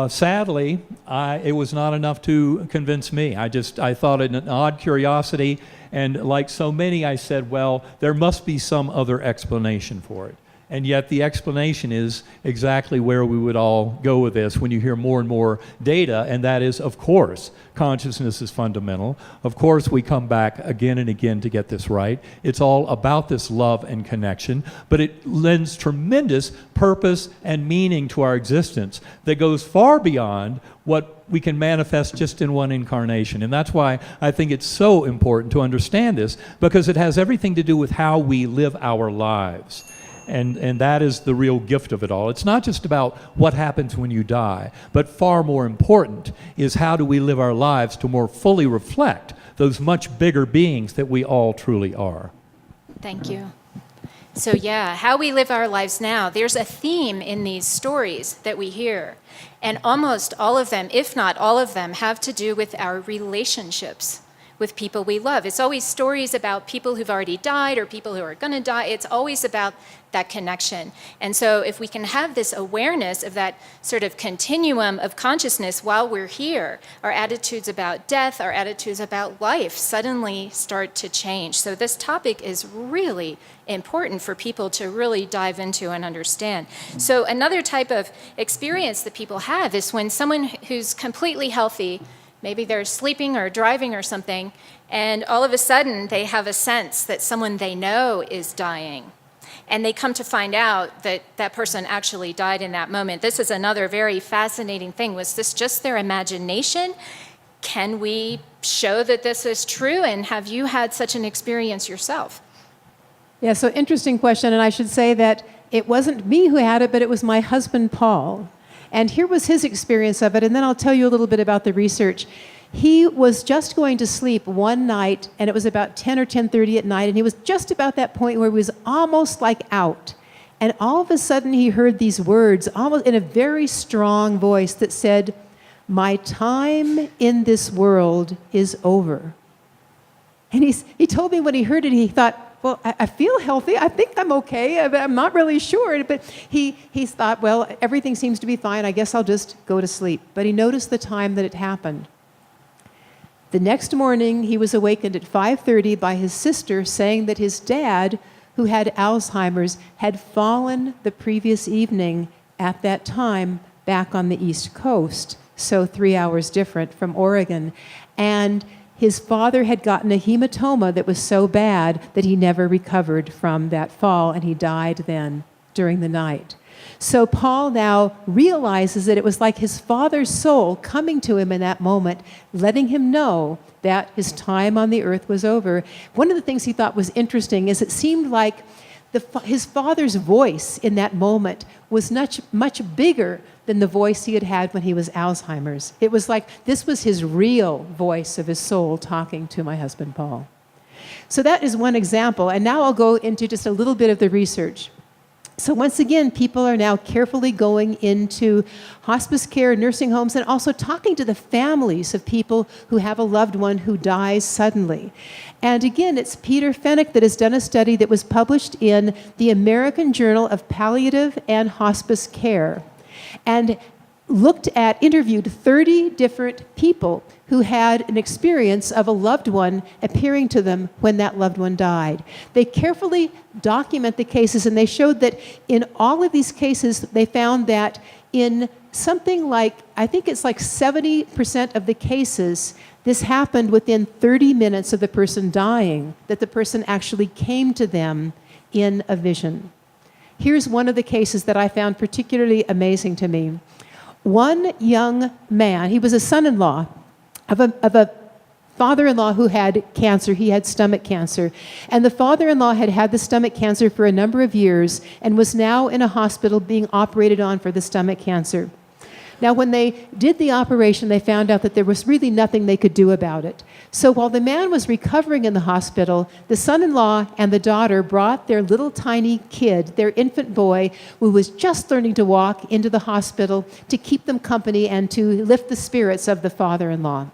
sadly, it was not enough to convince me. I thought it an odd curiosity, and like so many, I said, well, there must be some other explanation for it. And yet the explanation is exactly where we would all go with this when you hear more and more data, and that is, of course, consciousness is fundamental. Of course, we come back again and again to get this right. It's all about this love and connection, but it lends tremendous purpose and meaning to our existence that goes far beyond what we can manifest just in one incarnation. And that's why I think it's so important to understand this, because it has everything to do with how we live our lives. And that is the real gift of it all. It's not just about what happens when you die, but far more important is how do we live our lives to more fully reflect those much bigger beings that we all truly are. Thank you. So yeah, how we live our lives now, there's a theme in these stories that we hear. And almost all of them, if not all of them, have to do with our relationships with people we love. It's always stories about people who've already died or people who are going to die. It's always about that connection. And so if we can have this awareness of that sort of continuum of consciousness while we're here, our attitudes about death, our attitudes about life suddenly start to change. So this topic is really important for people to really dive into and understand. So another type of experience that people have is when someone who's completely healthy, maybe they're sleeping or driving or something, and all of a sudden they have a sense that someone they know is dying. and they come to find out that that person actually died in that moment. This is another very fascinating thing. Was this just their imagination? Can we show that this is true? And have you had such an experience yourself? Yeah, so interesting question, and I should say that it wasn't me who had it, but it was my husband, Paul. And here was his experience of it, and then I'll tell you a little bit about the research. He was just going to sleep one night, and it was about 10 or 10:30 at night, and he was just about that point where he was almost like out. And all of a sudden he heard these words, almost in a very strong voice that said, "My time in this world is over." And he told me when he heard it, he thought, well, I feel healthy. I think I'm okay. I'm not really sure. But he thought, well, everything seems to be fine. I guess I'll just go to sleep. But he noticed the time that it happened. The next morning, he was awakened at 5:30 by his sister saying that his dad, who had Alzheimer's, had fallen the previous evening at that time back on the East Coast, so 3 hours different from Oregon. And his father had gotten a hematoma that was so bad that he never recovered from that fall, and he died then during the night. So Paul now realizes that it was like his father's soul coming to him in that moment, letting him know that his time on the earth was over. One of the things he thought was interesting is it seemed like his father's voice in that moment was much bigger than the voice he had had when he was Alzheimer's. It was like this was his real voice of his soul talking to my husband, Paul. So that is one example. And now I'll go into just a little bit of the research. So once again, people are now carefully going into hospice care, nursing homes, and also talking to the families of people who have a loved one who dies suddenly. And again, it's Peter Fennick that has done a study that was published in the American Journal of Palliative and Hospice Care, and interviewed 30 different people who had an experience of a loved one appearing to them when that loved one died. They carefully document the cases, and they showed that in all of these cases, they found that in something like, I think it's like 70% of the cases, this happened within 30 minutes of the person dying, that the person actually came to them in a vision. Here's one of the cases that I found particularly amazing to me. One young man, he was a son-in-law of a father-in-law who had cancer. He had stomach cancer. And the father-in-law had had the stomach cancer for a number of years and was now in a hospital being operated on for the stomach cancer. Now, when they did the operation, they found out that there was really nothing they could do about it. So while the man was recovering in the hospital, the son-in-law and the daughter brought their little tiny kid, their infant boy, who was just learning to walk, into the hospital to keep them company and to lift the spirits of the father-in-law.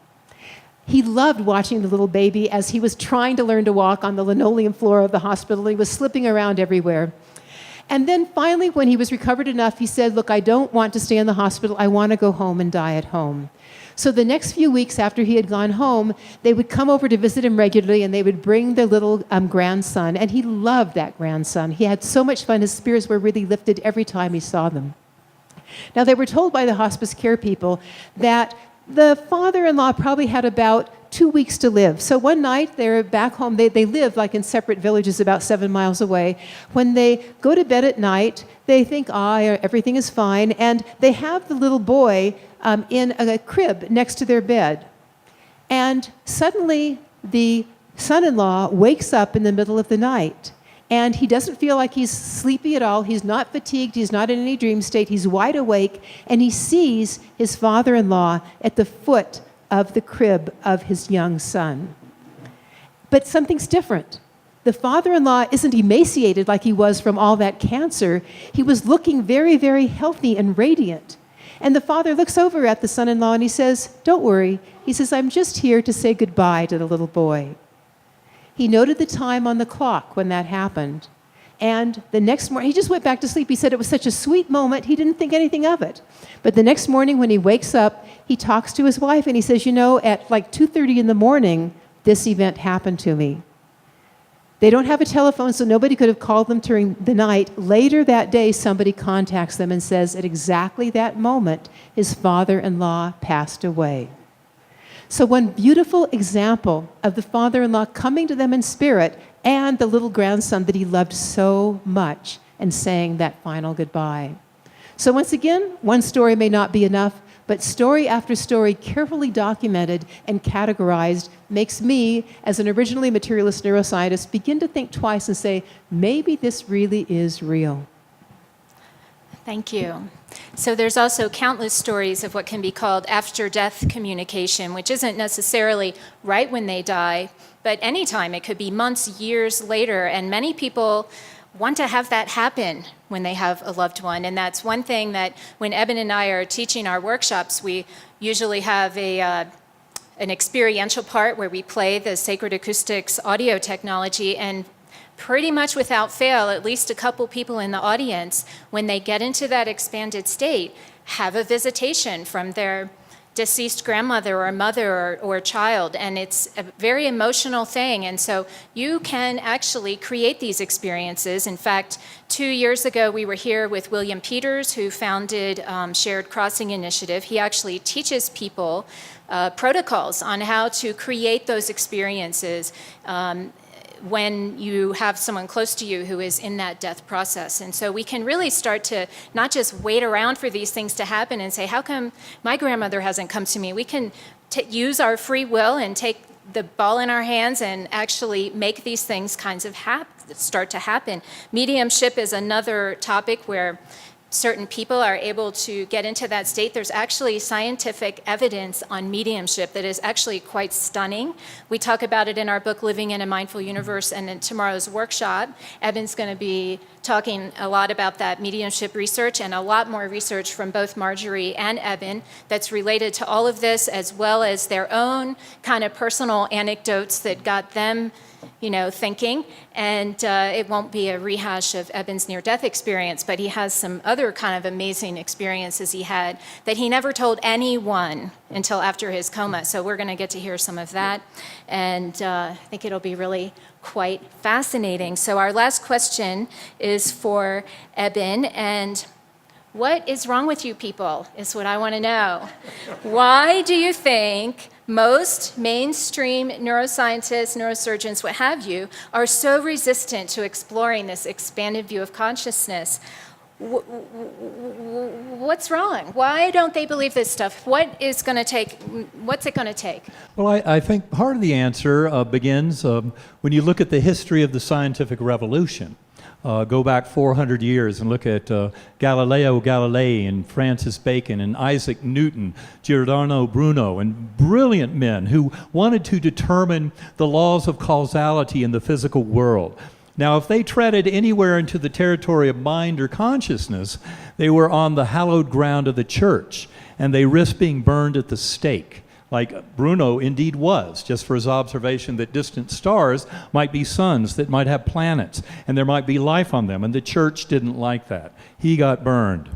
He loved watching the little baby as he was trying to learn to walk on the linoleum floor of the hospital. He was slipping around everywhere. And then finally, when he was recovered enough, he said, look, I don't want to stay in the hospital. I want to go home and die at home. So the next few weeks after he had gone home, they would come over to visit him regularly, and they would bring their little grandson. And he loved that grandson. He had so much fun. His spirits were really lifted every time he saw them. Now, they were told by the hospice care people that the father-in-law probably had about 2 weeks to live. So one night, they're back home. They live like in separate villages about 7 miles away. When they go to bed at night, they think, everything is fine. And they have the little boy in a crib next to their bed. And suddenly, the son-in-law wakes up in the middle of the night. And he doesn't feel like he's sleepy at all. He's not fatigued. He's not in any dream state. He's wide awake. And he sees his father-in-law at the foot of the crib of his young son. But something's different. The father-in-law isn't emaciated like he was from all that cancer. He was looking very, very healthy and radiant. And the father looks over at the son-in-law and he says, don't worry. He says, I'm just here to say goodbye to the little boy. He noted the time on the clock when that happened. And the next morning, he just went back to sleep. He said it was such a sweet moment, he didn't think anything of it. But the next morning when he wakes up, he talks to his wife and he says, at like 2:30 in the morning, this event happened to me. They don't have a telephone, so nobody could have called them during the night. Later that day, somebody contacts them and says at exactly that moment, his father-in-law passed away. So one beautiful example of the father-in-law coming to them in spirit and the little grandson that he loved so much, and saying that final goodbye. So once again, one story may not be enough, but story after story, carefully documented and categorized, makes me, as an originally materialist neuroscientist, begin to think twice and say, maybe this really is real. Thank you. So there's also countless stories of what can be called after-death communication, which isn't necessarily right when they die, but anytime. It could be months, years later, and many people want to have that happen when they have a loved one. And that's one thing that when Eben and I are teaching our workshops, we usually have an experiential part where we play the sacred acoustics audio technology, and pretty much without fail, at least a couple people in the audience, when they get into that expanded state, have a visitation from their deceased grandmother or mother or child, and it's a very emotional thing. And so you can actually create these experiences. In fact, 2 years ago, we were here with William Peters, who founded Shared Crossing Initiative. He actually teaches people protocols on how to create those experiences when you have someone close to you who is in that death process. And so we can really start to not just wait around for these things to happen and say, how come my grandmother hasn't come to me? We can use our free will and take the ball in our hands and actually make these things kinds of start to happen. Mediumship is another topic where certain people are able to get into that state. There's actually scientific evidence on mediumship that is actually quite stunning. We talk about it in our book, Living in a Mindful Universe, and in tomorrow's workshop, Eben's going to be talking a lot about that mediumship research and a lot more research from both Marjorie and Eben that's related to all of this, as well as their own kind of personal anecdotes that got them thinking. And it won't be a rehash of Eben's near-death experience, but he has some other kind of amazing experiences he had that he never told anyone until after his coma. So we're going to get to hear some of that. And I think it'll be really quite fascinating. So our last question is for Eben. And what is wrong with you people is what I want to know. Why do you think most mainstream neuroscientists, neurosurgeons, what have you, are so resistant to exploring this expanded view of consciousness? What's wrong? Why don't they believe this stuff? What's it going to take? Well, I think part of the answer begins when you look at the history of the scientific revolution. Go back 400 years and look at Galileo Galilei and Francis Bacon and Isaac Newton, Giordano Bruno, and brilliant men who wanted to determine the laws of causality in the physical world. Now, if they treaded anywhere into the territory of mind or consciousness, they were on the hallowed ground of the church, and they risked being burned at the stake, like Bruno indeed was, just for his observation that distant stars might be suns that might have planets, and there might be life on them, and the church didn't like that. He got burned.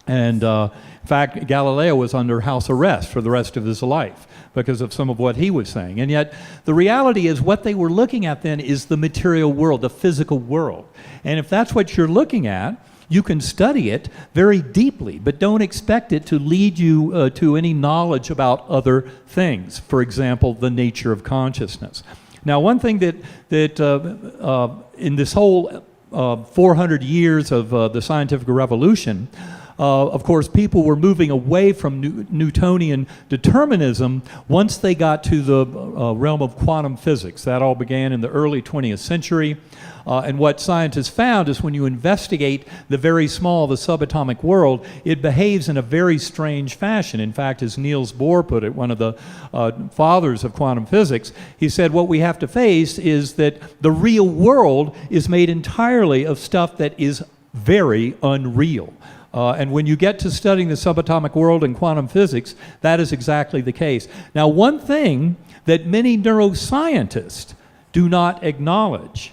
And in fact, Galileo was under house arrest for the rest of his life because of some of what he was saying. And yet, the reality is what they were looking at then is the material world, the physical world. And if that's what you're looking at, you can study it very deeply, but don't expect it to lead you to any knowledge about other things. For example, the nature of consciousness. Now, one thing that in this whole 400 years of the scientific revolution, of course, people were moving away from Newtonian determinism once they got to the realm of quantum physics. That all began in the early 20th century. And what scientists found is when you investigate the very small, the subatomic world, it behaves in a very strange fashion. In fact, as Niels Bohr put it, one of the fathers of quantum physics, he said what we have to face is that the real world is made entirely of stuff that is very unreal. And when you get to studying the subatomic world in quantum physics, that is exactly the case. Now, one thing that many neuroscientists do not acknowledge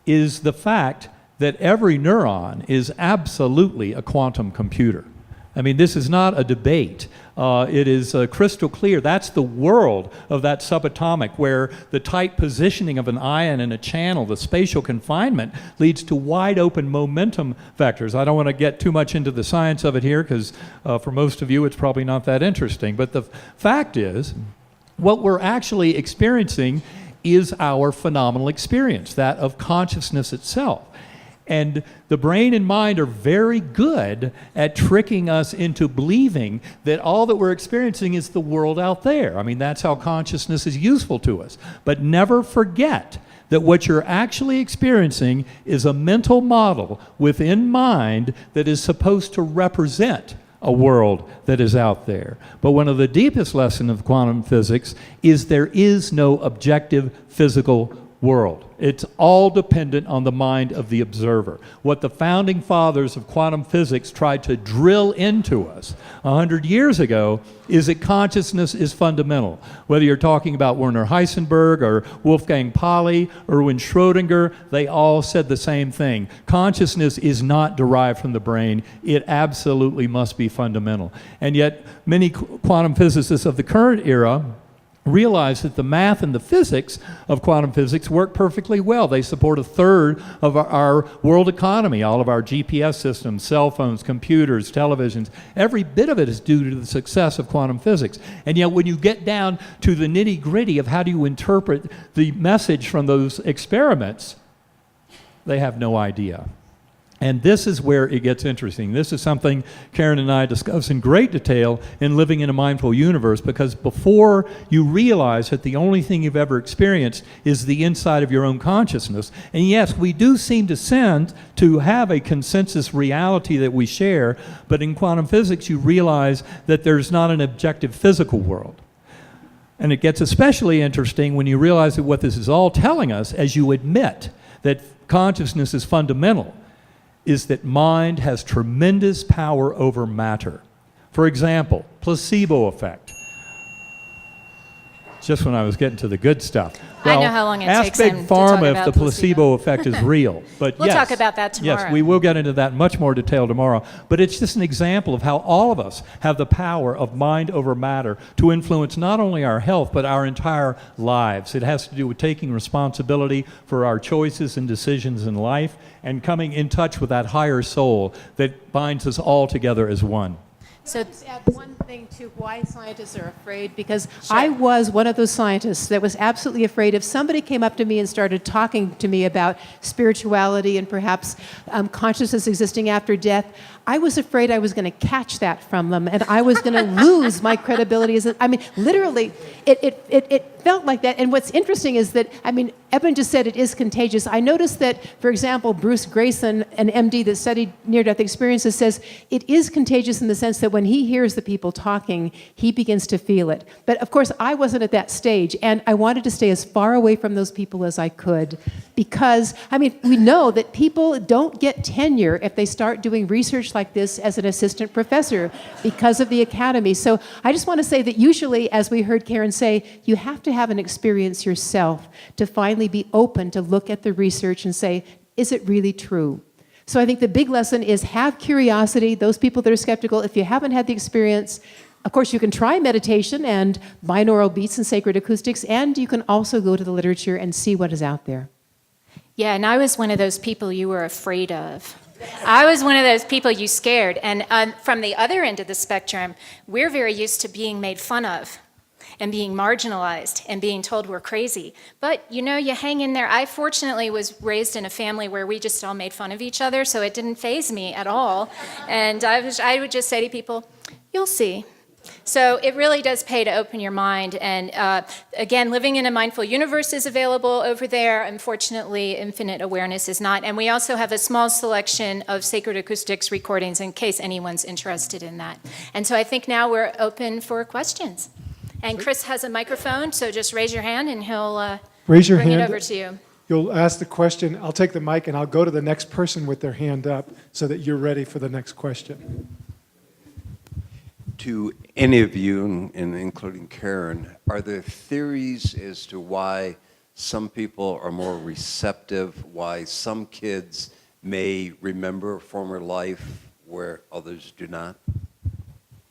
is the fact that every neuron is absolutely a quantum computer. I mean, this is not a debate. It is crystal clear. That's the world of that subatomic, where the tight positioning of an ion in a channel, the spatial confinement, leads to wide open momentum vectors. I don't want to get too much into the science of it here, because for most of you it's probably not that interesting. But the fact is, what we're actually experiencing is our phenomenal experience, that of consciousness itself. And the brain and mind are very good at tricking us into believing that all that we're experiencing is the world out there. I mean, that's how consciousness is useful to us. But never forget that what you're actually experiencing is a mental model within mind that is supposed to represent a world that is out there. But one of the deepest lessons of quantum physics is there is no objective physical world. It's all dependent on the mind of the observer. What the founding fathers of quantum physics tried to drill into us 100 years ago is that consciousness is fundamental. Whether you're talking about Werner Heisenberg or Wolfgang Pauli or Erwin Schrödinger, they all said the same thing. Consciousness is not derived from the brain. It absolutely must be fundamental. And yet, many quantum physicists of the current era realize that the math and the physics of quantum physics work perfectly well. They support a third of our world economy, all of our GPS systems, cell phones, computers, televisions. Every bit of it is due to the success of quantum physics. And yet when you get down to the nitty-gritty of how do you interpret the message from those experiments, they have no idea. And this is where it gets interesting. This is something Karen and I discuss in great detail in Living in a Mindful Universe, because before you realize that the only thing you've ever experienced is the inside of your own consciousness, and yes, we do seem to have a consensus reality that we share, but in quantum physics you realize that there's not an objective physical world. And it gets especially interesting when you realize that what this is all telling us, as you admit that consciousness is fundamental, is that mind has tremendous power over matter. For example, placebo effect. Just when I was getting to the good stuff. I know how long it takes Ask him Big to talk Pharma about if the placebo effect is real. But We'll yes, talk about that tomorrow. Yes, we will get into that in much more detail tomorrow. But it's just an example of how all of us have the power of mind over matter to influence not only our health, but our entire lives. It has to do with taking responsibility for our choices and decisions in life and coming in touch with that higher soul that binds us all together as one. So just add one thing to why scientists are afraid, because I was one of those scientists that was absolutely afraid if somebody came up to me and started talking to me about spirituality and perhaps consciousness existing after death. I was afraid I was going to catch that from them and I was going to lose my credibility. Literally, it felt like that. And what's interesting is that, Eben just said it is contagious. I noticed that, for example, Bruce Grayson, an MD that studied near-death experiences, says it is contagious in the sense that when he hears the people talking, he begins to feel it. But of course, I wasn't at that stage, and I wanted to stay as far away from those people as I could because, we know that people don't get tenure if they start doing research like this as an assistant professor because of the academy. So I just want to say that usually, as we heard Karen say, you have to have an experience yourself to finally be open to look at the research and say, is it really true? So I think the big lesson is have curiosity. Those people that are skeptical, if you haven't had the experience, of course you can try meditation and binaural beats and sacred acoustics, and you can also go to the literature and see what is out there. Yeah, and I was one of those people you were afraid of. I was one of those people you scared. And from the other end of the spectrum, we're very used to being made fun of and being marginalized and being told we're crazy. But, you hang in there. I fortunately was raised in a family where we just all made fun of each other, so it didn't faze me at all. And I would just say to people, you'll see. So it really does pay to open your mind. And again, Living in a Mindful Universe is available over there. Unfortunately, Infinite Awareness is not. And we also have a small selection of Sacred Acoustics recordings in case anyone's interested in that. And so I think now we're open for questions. And Chris has a microphone, so just raise your hand and he'll Raise your bring hand. it over to you. You'll ask the question. I'll take the mic and I'll go to the next person with their hand up so that you're ready for the next question. To any of you, and including Karen, are there theories as to why some people are more receptive, why some kids may remember a former life where others do not?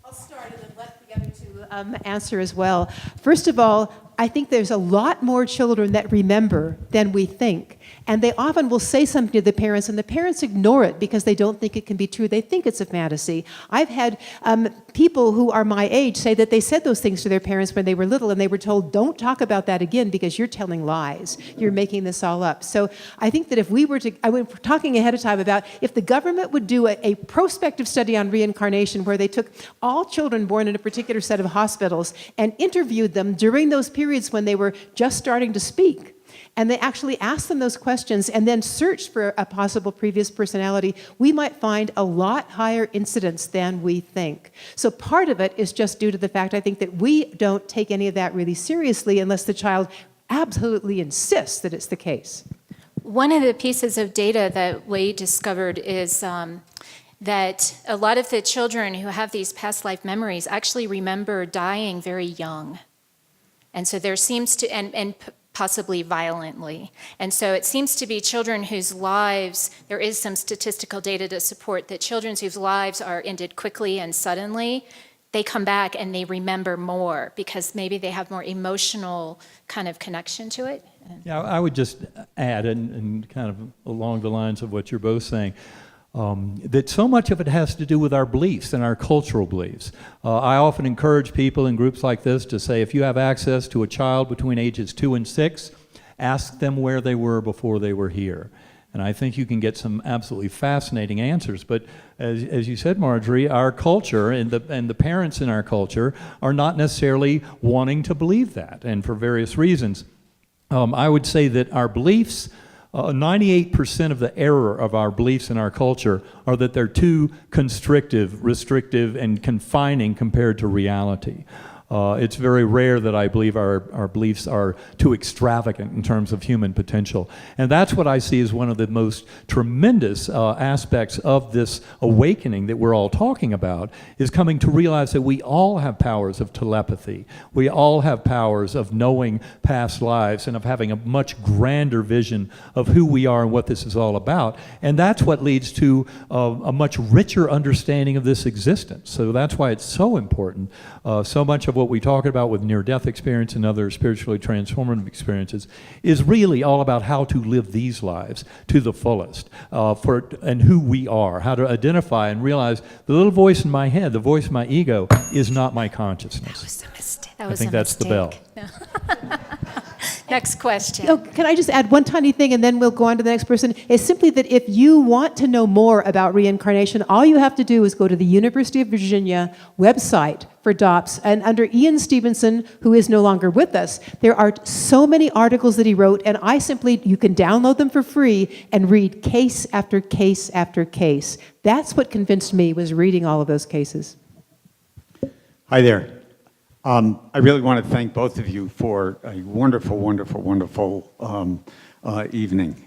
I'll start and then let the other to answer as well. First of all, I think there's a lot more children that remember than we think. And they often will say something to the parents, and the parents ignore it because they don't think it can be true. They think it's a fantasy. I've had people who are my age say that they said those things to their parents when they were little, and they were told, don't talk about that again because you're telling lies. You're making this all up. So I think that if we were to, I was talking ahead of time about if the government would do a prospective study on reincarnation where they took all children born in a particular set of hospitals and interviewed them during those periods when they were just starting to speak, and they actually asked them those questions and then searched for a possible previous personality, we might find a lot higher incidence than we think. So part of it is just due to the fact, I think, that we don't take any of that really seriously unless the child absolutely insists that it's the case. One of the pieces of data that we discovered is that a lot of the children who have these past life memories actually remember dying very young. And so there seems to, and possibly violently. And so it seems to be children whose lives, there is some statistical data to support that children whose lives are ended quickly and suddenly, they come back and they remember more because maybe they have more emotional kind of connection to it. Yeah, I would just add, and kind of along the lines of what you're both saying, that so much of it has to do with our beliefs and our cultural beliefs. I often encourage people in groups like this to say, if you have access to a child between ages 2 and 6, ask them where they were before they were here. And I think you can get some absolutely fascinating answers. But as you said, Marjorie, our culture and the parents in our culture are not necessarily wanting to believe that, and for various reasons. I would say that our beliefs, 98% of the error of our beliefs in our culture are that they're too constrictive, restrictive, and confining compared to reality. It's very rare that I believe our beliefs are too extravagant in terms of human potential. And that's what I see as one of the most tremendous aspects of this awakening that we're all talking about, is coming to realize that we all have powers of telepathy. We all have powers of knowing past lives and of having a much grander vision of who we are and what this is all about. And that's what leads to a much richer understanding of this existence. So that's why it's so important. So much of what we talk about with near-death experience and other spiritually transformative experiences is really all about how to live these lives to the fullest, and who we are, how to identify and realize the little voice in my head, the voice of my ego, is not my consciousness. That was a mistake. I think that's the bell. Next question. Oh, can I just add one tiny thing and then we'll go on to the next person? It's simply that if you want to know more about reincarnation, all you have to do is go to the University of Virginia website for DOPS, and under Ian Stevenson, who is no longer with us, there are so many articles that he wrote, and you can download them for free and read case after case after case. That's what convinced me, was reading all of those cases. Hi there. I really want to thank both of you for a wonderful, wonderful, wonderful evening.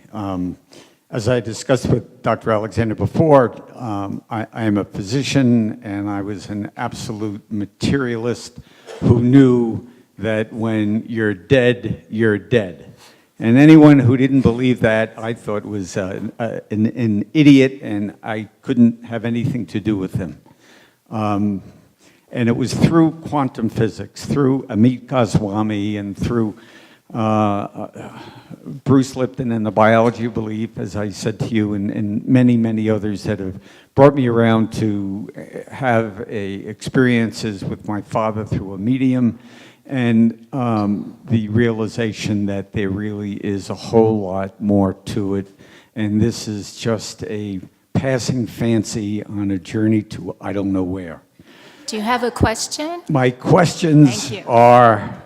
As I discussed with Dr. Alexander before, I am a physician, and I was an absolute materialist who knew that when you're dead, you're dead. And anyone who didn't believe that, I thought was an idiot, and I couldn't have anything to do with him. And it was through quantum physics, through Amit Goswami, and through Bruce Lipton and the biology of belief, as I said to you, and many, many others that have brought me around to have experiences with my father through a medium, and the realization that there really is a whole lot more to it, and this is just a passing fancy on a journey to I don't know where. Do you have a question? My questions are,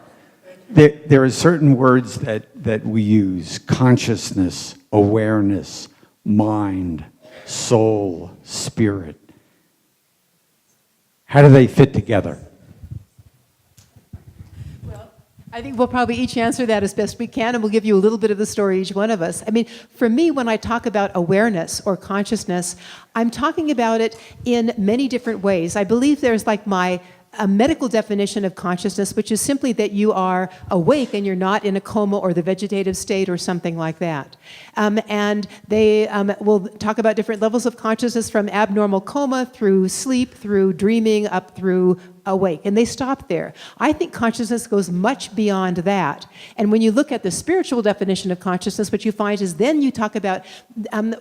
there are certain words that we use: consciousness, awareness, mind, soul, spirit. How do they fit together? I think we'll probably each answer that as best we can, and we'll give you a little bit of the story, each one of us. I mean, for me, when I talk about awareness or consciousness, I'm talking about it in many different ways. I believe there's like a medical definition of consciousness, which is simply that you are awake and you're not in a coma or the vegetative state or something like that. And they will talk about different levels of consciousness, from abnormal coma through sleep, through dreaming, up through awake, and they stop there. I think consciousness goes much beyond that. And when you look at the spiritual definition of consciousness, what you find is then you talk about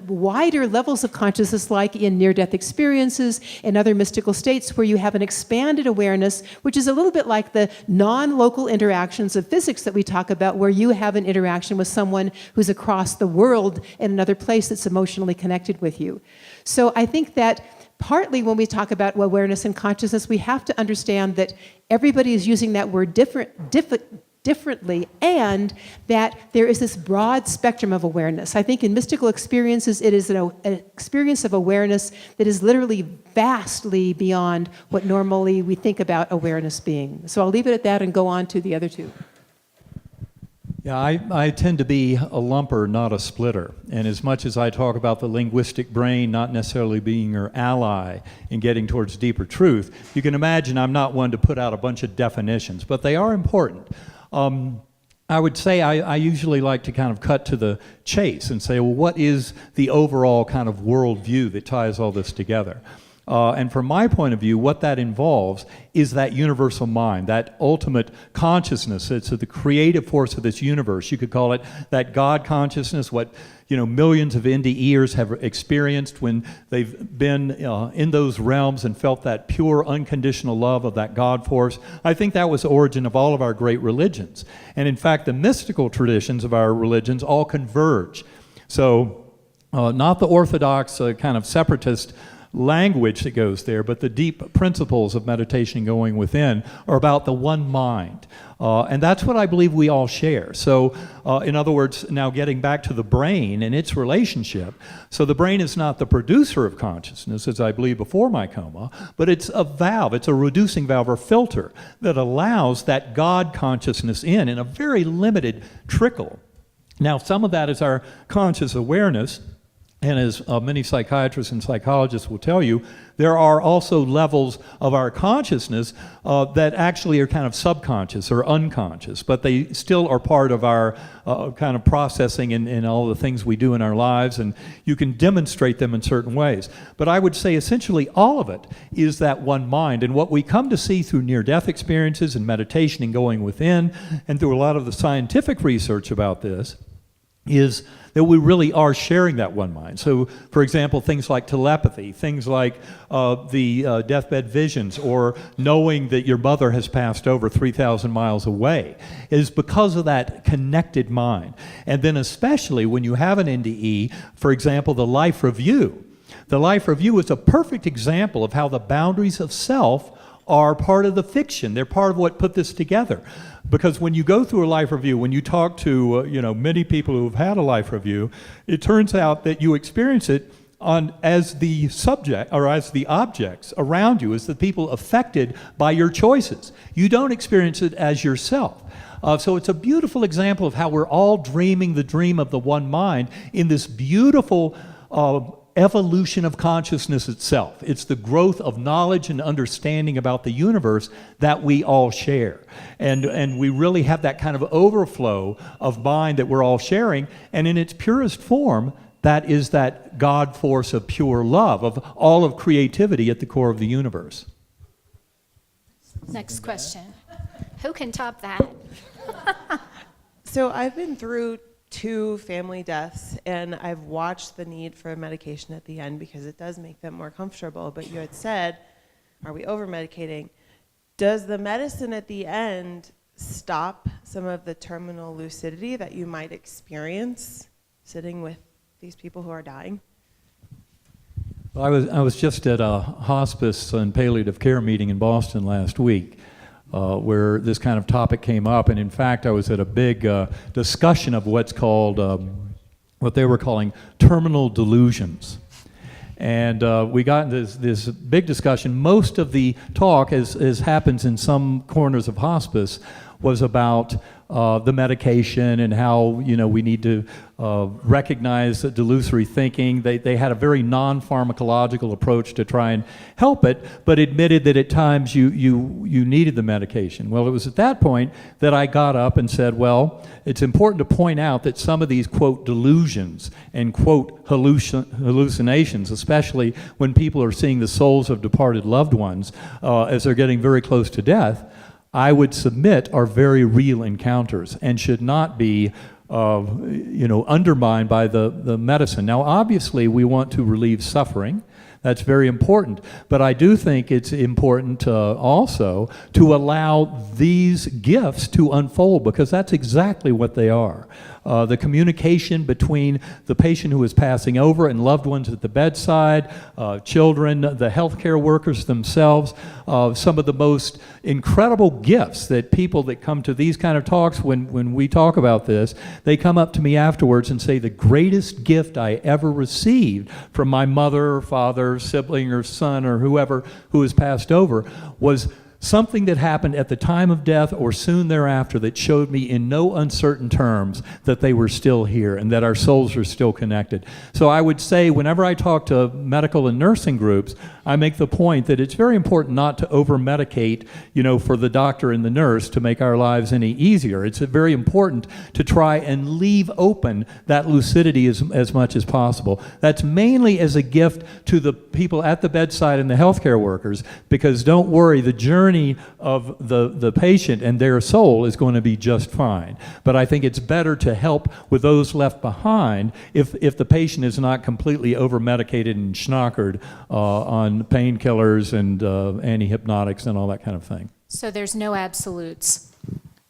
wider levels of consciousness, like in near-death experiences and other mystical states, where you have an expanded awareness, which is a little bit like the non-local interactions of physics that we talk about, where you have an interaction with someone who's across the world in another place that's emotionally connected with you. So I think that partly when we talk about awareness and consciousness, we have to understand that everybody is using that word differently, and that there is this broad spectrum of awareness. I think in mystical experiences, it is an experience of awareness that is literally vastly beyond what normally we think about awareness being. So I'll leave it at that and go on to the other two. Yeah, I tend to be a lumper, not a splitter. And as much as I talk about the linguistic brain not necessarily being your ally in getting towards deeper truth, you can imagine I'm not one to put out a bunch of definitions, but they are important. I would say I usually like to kind of cut to the chase and say, well, what is the overall kind of worldview that ties all this together? And from my point of view, what that involves is that universal mind, that ultimate consciousness. It's the creative force of this universe. You could call it that God consciousness, what millions of NDEers have experienced when they've been in those realms and felt that pure, unconditional love of that God force. I think that was the origin of all of our great religions. And in fact, the mystical traditions of our religions all converge. So not the orthodox kind of separatist language that goes there, but the deep principles of meditation going within are about the one mind. And that's what I believe we all share. So in other words, now getting back to the brain and its relationship, so the brain is not the producer of consciousness, as I believe before my coma, but it's a valve, it's a reducing valve or filter that allows that God consciousness in a very limited trickle. Now, some of that is our conscious awareness. And as many psychiatrists and psychologists will tell you, there are also levels of our consciousness that actually are kind of subconscious or unconscious, but they still are part of our kind of processing and all the things we do in our lives, and you can demonstrate them in certain ways. But I would say essentially all of it is that one mind, and what we come to see through near-death experiences and meditation and going within, and through a lot of the scientific research about this, is that we really are sharing that one mind. So, for example, things like telepathy, things like the deathbed visions, or knowing that your mother has passed over 3,000 miles away, is because of that connected mind. And then especially when you have an NDE, for example, the life review. The life review is a perfect example of how the boundaries of self are part of the fiction. They're part of what put this together. Because when you go through a life review, when you talk to many people who have had a life review, it turns out that you experience it as the subject or as the objects around you, as the people affected by your choices. You don't experience it as yourself. So it's a beautiful example of how we're all dreaming the dream of the one mind in this beautiful evolution of consciousness itself. It's the growth of knowledge and understanding about the universe that we all share. And we really have that kind of overflow of mind that we're all sharing, and in its purest form, that is that God force of pure love, of all of creativity at the core of the universe. Next question. Who can top that? So I've been through 2 family deaths, and I've watched the need for medication at the end because it does make them more comfortable. But you had said, are we over-medicating? Does the medicine at the end stop some of the terminal lucidity that you might experience sitting with these people who are dying? Well, I was just at a hospice and palliative care meeting in Boston last week, where this kind of topic came up, and in fact I was at a big discussion of what's called, what they were calling terminal delusions. And we got into this big discussion. Most of the talk, as happens in some corners of hospice, was about the medication and how, we need to recognize delusory thinking. They had a very non-pharmacological approach to try and help it, but admitted that at times you needed the medication. Well, it was at that point that I got up and said, well, it's important to point out that some of these, quote, delusions and, quote, hallucinations, especially when people are seeing the souls of departed loved ones as they're getting very close to death, I would submit are very real encounters and should not be undermined by the medicine. Now, obviously, we want to relieve suffering. That's very important. But I do think it's important also to allow these gifts to unfold, because that's exactly what they are. The communication between the patient who is passing over and loved ones at the bedside, children, the healthcare workers themselves, some of the most incredible gifts that people that come to these kind of talks, when we talk about this, they come up to me afterwards and say, the greatest gift I ever received from my mother or father, sibling or son or whoever who has passed over was something that happened at the time of death or soon thereafter that showed me in no uncertain terms that they were still here and that our souls are still connected. So I would say whenever I talk to medical and nursing groups, I make the point that it's very important not to over-medicate, for the doctor and the nurse to make our lives any easier. It's very important to try and leave open that lucidity as much as possible. That's mainly as a gift to the people at the bedside and the healthcare workers, because don't worry, the journey of the patient and their soul is going to be just fine. But I think it's better to help with those left behind if the patient is not completely over-medicated and schnockered on painkillers and anti-hypnotics and all that kind of thing. So there's no absolutes.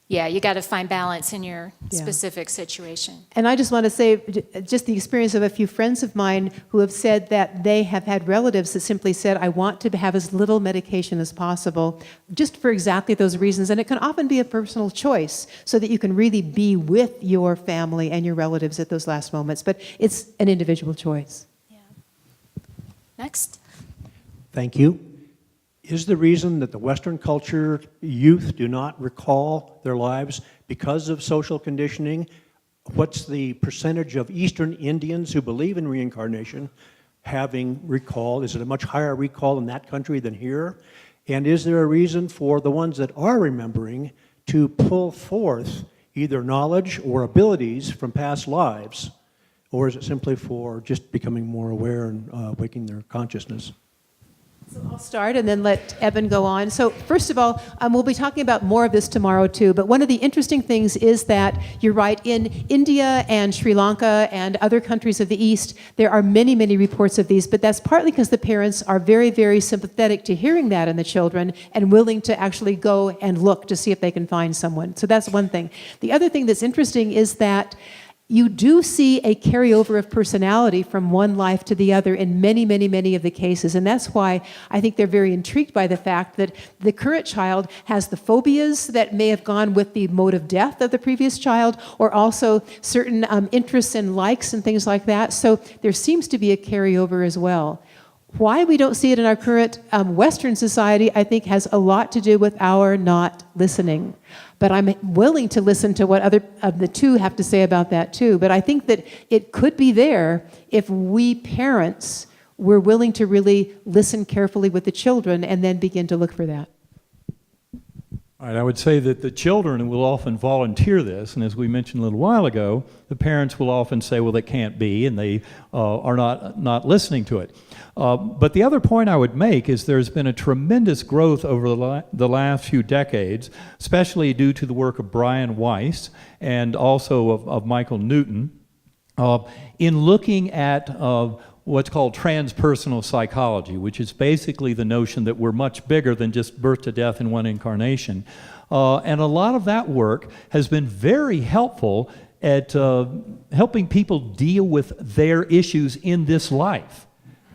Yeah, you got to find balance in your specific situation. And I just want to say, just the experience of a few friends of mine who have said that they have had relatives that simply said, I want to have as little medication as possible, just for exactly those reasons. And it can often be a personal choice so that you can really be with your family and your relatives at those last moments. But it's an individual choice. Yeah. Next. Thank you. Is the reason that the Western culture youth do not recall their lives because of social conditioning? What's the percentage of Eastern Indians who believe in reincarnation having recall? Is it a much higher recall in that country than here? And is there a reason for the ones that are remembering to pull forth either knowledge or abilities from past lives? Or is it simply for just becoming more aware and waking their consciousness? So I'll start and then let Eben go on. So first of all, we'll be talking about more of this tomorrow too, but one of the interesting things is that you're right, in India and Sri Lanka and other countries of the East, there are many, many reports of these, but that's partly because the parents are very, very sympathetic to hearing that in the children and willing to actually go and look to see if they can find someone. So that's one thing. The other thing that's interesting is that you do see a carryover of personality from one life to the other in many, many, many of the cases. And that's why I think they're very intrigued by the fact that the current child has the phobias that may have gone with the mode of death of the previous child, or also certain interests and likes and things like that. So there seems to be a carryover as well. Why we don't see it in our current Western society, I think, has a lot to do with our not listening. But I'm willing to listen to what other of the two have to say about that too. But I think that it could be there if we parents were willing to really listen carefully with the children and then begin to look for that. All right, I would say that the children will often volunteer this, and as we mentioned a little while ago, the parents will often say, well, it can't be, and they are not listening to it. But the other point I would make is there's been a tremendous growth over the last few decades, especially due to the work of Brian Weiss and also of Michael Newton, in looking at what's called transpersonal psychology, which is basically the notion that we're much bigger than just birth to death in one incarnation. And a lot of that work has been very helpful at helping people deal with their issues in this life.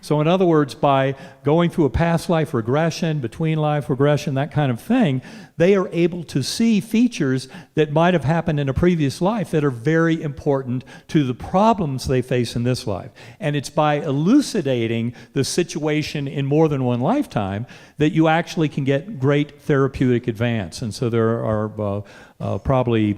So in other words, by going through a past life regression, between life regression, that kind of thing, they are able to see features that might have happened in a previous life that are very important to the problems they face in this life. And it's by elucidating the situation in more than one lifetime that you actually can get great therapeutic advance. And so there are probably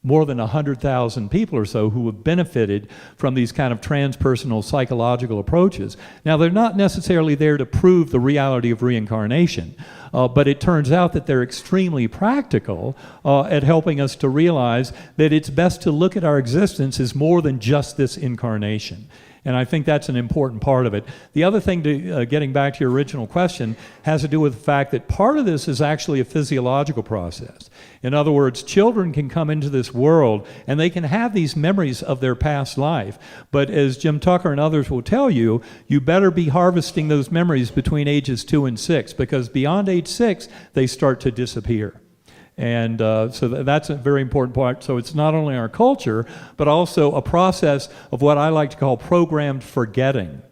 more than 100,000 people or so who have benefited from these kind of transpersonal psychological approaches. Now, they're not necessarily there to prove the reality of reincarnation, but it turns out that they're extremely practical at helping us to realize that it's best to look at our existence as more than just this incarnation. And I think that's an important part of it. The other thing, to getting back to your original question, has to do with the fact that part of this is actually a physiological process. In other words, children can come into this world and they can have these memories of their past life. But as Jim Tucker and others will tell you, you better be harvesting those memories between ages 2 and 6, because beyond age 6, they start to disappear. And so that's a very important part. So it's not only our culture, but also a process of what I like to call programmed forgetting,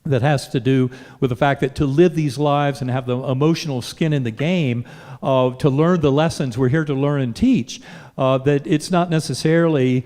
that has to do with the fact that to live these lives and have the emotional skin in the game, to learn the lessons we're here to learn and teach, that it's not necessarily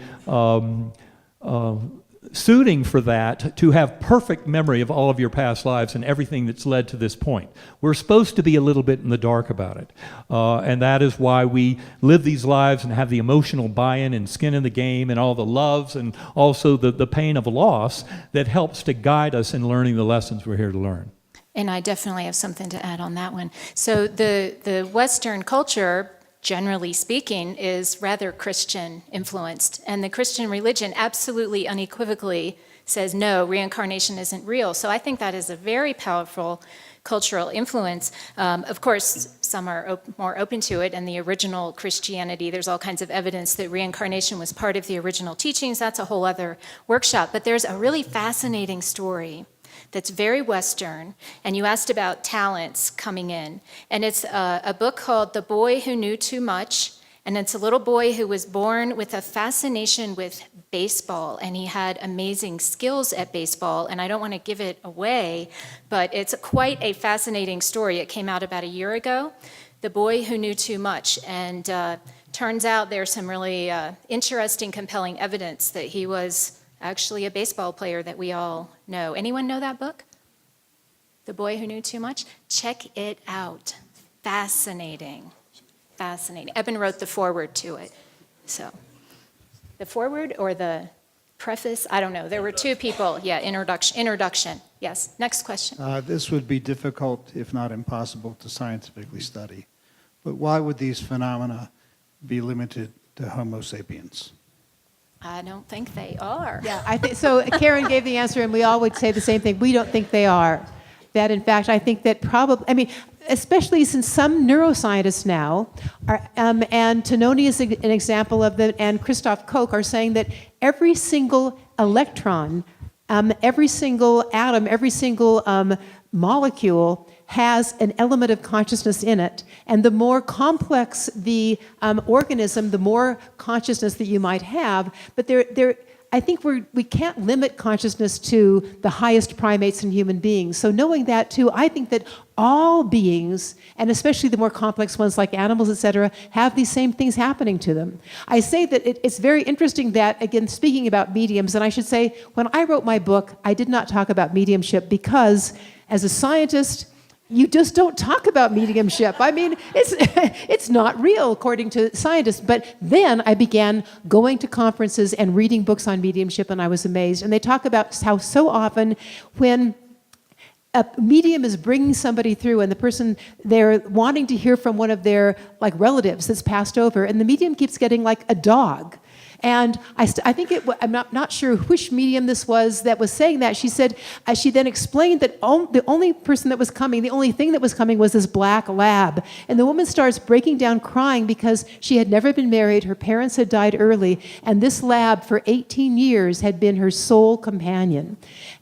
suiting for that to have perfect memory of all of your past lives and everything that's led to this point. We're supposed to be a little bit in the dark about it. And that is why we live these lives and have the emotional buy-in and skin in the game and all the loves and also the pain of loss that helps to guide us in learning the lessons we're here to learn. And I definitely have something to add on that one. So the Western culture, generally speaking, is rather Christian influenced. And the Christian religion absolutely unequivocally says, no, reincarnation isn't real. So I think that is a very powerful cultural influence. Of course, some are more open to it, and the original Christianity, there's all kinds of evidence that reincarnation was part of the original teachings. That's a whole other workshop. But there's a really fascinating story that's very Western, and you asked about talents coming in. And it's a book called The Boy Who Knew Too Much, and it's a little boy who was born with a fascination with baseball, and he had amazing skills at baseball, and I don't want to give it away, but it's quite a fascinating story. It came out about a year ago, The Boy Who Knew Too Much, and turns out there's some really interesting, compelling evidence that he was actually a baseball player that we all know. Anyone know that book? The Boy Who Knew Too Much? Check it out. Fascinating. Fascinating. Eben wrote the foreword to it. So, the foreword or the preface? I don't know. There were two people. Yeah, introduction. Yes. Next question. This would be difficult, if not impossible, to scientifically study. But why would these phenomena be limited to Homo sapiens? I don't think they are. Yeah, I think so. Karen gave the answer, and we all would say the same thing. We don't think they are. That, in fact, I think that probably, I mean, especially since some neuroscientists now are, and Tononi is an example of that, and Christoph Koch are saying that every single electron, every single atom, every single molecule has an element of consciousness in it. And the more complex the organism, the more consciousness that you might have. But I think we can't limit consciousness to the highest primates and human beings. So knowing that too, I think that all beings, and especially the more complex ones like animals, et cetera, have these same things happening to them. I say that it's very interesting that, again, speaking about mediums, and I should say, when I wrote my book, I did not talk about mediumship because, as a scientist, you just don't talk about mediumship. I mean, it's not real according to scientists. But then I began going to conferences and reading books on mediumship, and I was amazed. And they talk about how so often when a medium is bringing somebody through and the person, they're wanting to hear from one of their relatives that's passed over, and the medium keeps getting like a dog. And I think I'm not sure which medium this was that was saying that. She said, she then explained that the only person that was coming, the only thing that was coming was this black lab. And the woman starts breaking down crying because she had never been married, her parents had died early, and this lab for 18 years had been her sole companion.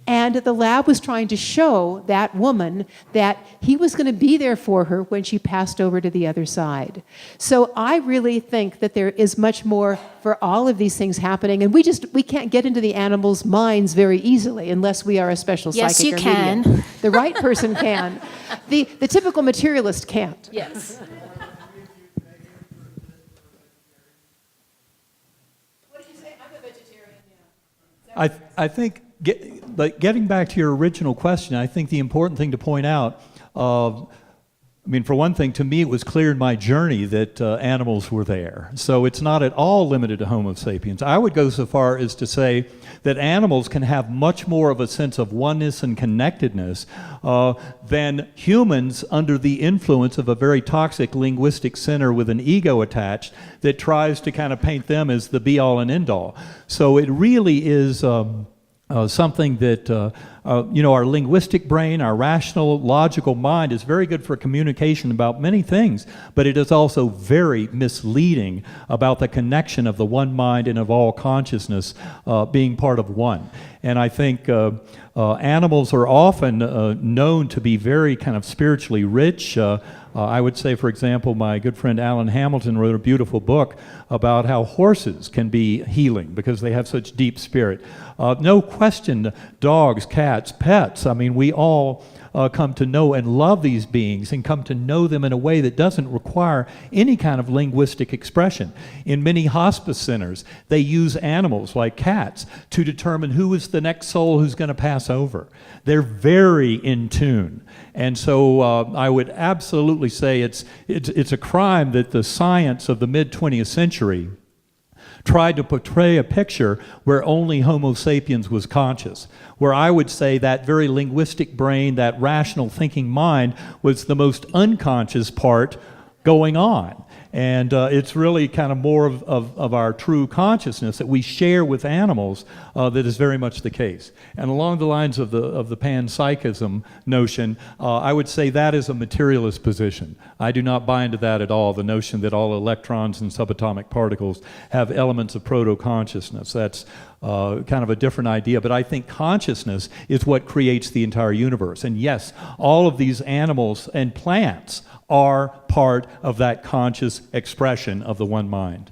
And the lab was trying to show that woman that he was going to be there for her when she passed over to the other side. So I really think that there is much more for all of these things happening, and we can't get into the animals' minds very easily unless we are a special Yes, psychic you or can. medium. The right person can. The typical materialist can't. Yes. I think, getting back to your original question, I think the important thing to point out, I mean, for one thing, to me it was clear in my journey that animals were there. So it's not at all limited to Homo sapiens. I would go so far as to say that animals can have much more of a sense of oneness and connectedness than humans under the influence of a very toxic linguistic center with an ego attached that tries to kind of paint them as the be-all and end-all. So it really is something that, our linguistic brain, our rational, logical mind is very good for communication about many things, but it is also very misleading about the connection of the one mind and of all consciousness being part of one. And I think animals are often known to be very kind of spiritually rich. I would say, for example, my good friend Alan Hamilton wrote a beautiful book about how horses can be healing because they have such deep spirit. No question, dogs, cats, pets, I mean, we all come to know and love these beings and come to know them in a way that doesn't require any kind of linguistic expression. In many hospice centers, they use animals like cats to determine who is the next soul who's going to pass over. They're very in tune. And so I would absolutely say it's a crime that the science of the mid-20th century tried to portray a picture where only Homo sapiens was conscious, where I would say that very linguistic brain, that rational thinking mind, was the most unconscious part going on. And it's really kind of more of our true consciousness that we share with animals that is very much the case. And along the lines of the panpsychism notion, I would say that is a materialist position. I do not buy into that at all, the notion that all electrons and subatomic particles have elements of proto-consciousness. That's kind of a different idea, but I think consciousness is what creates the entire universe. And yes, all of these animals and plants are part of that conscious expression of the one mind.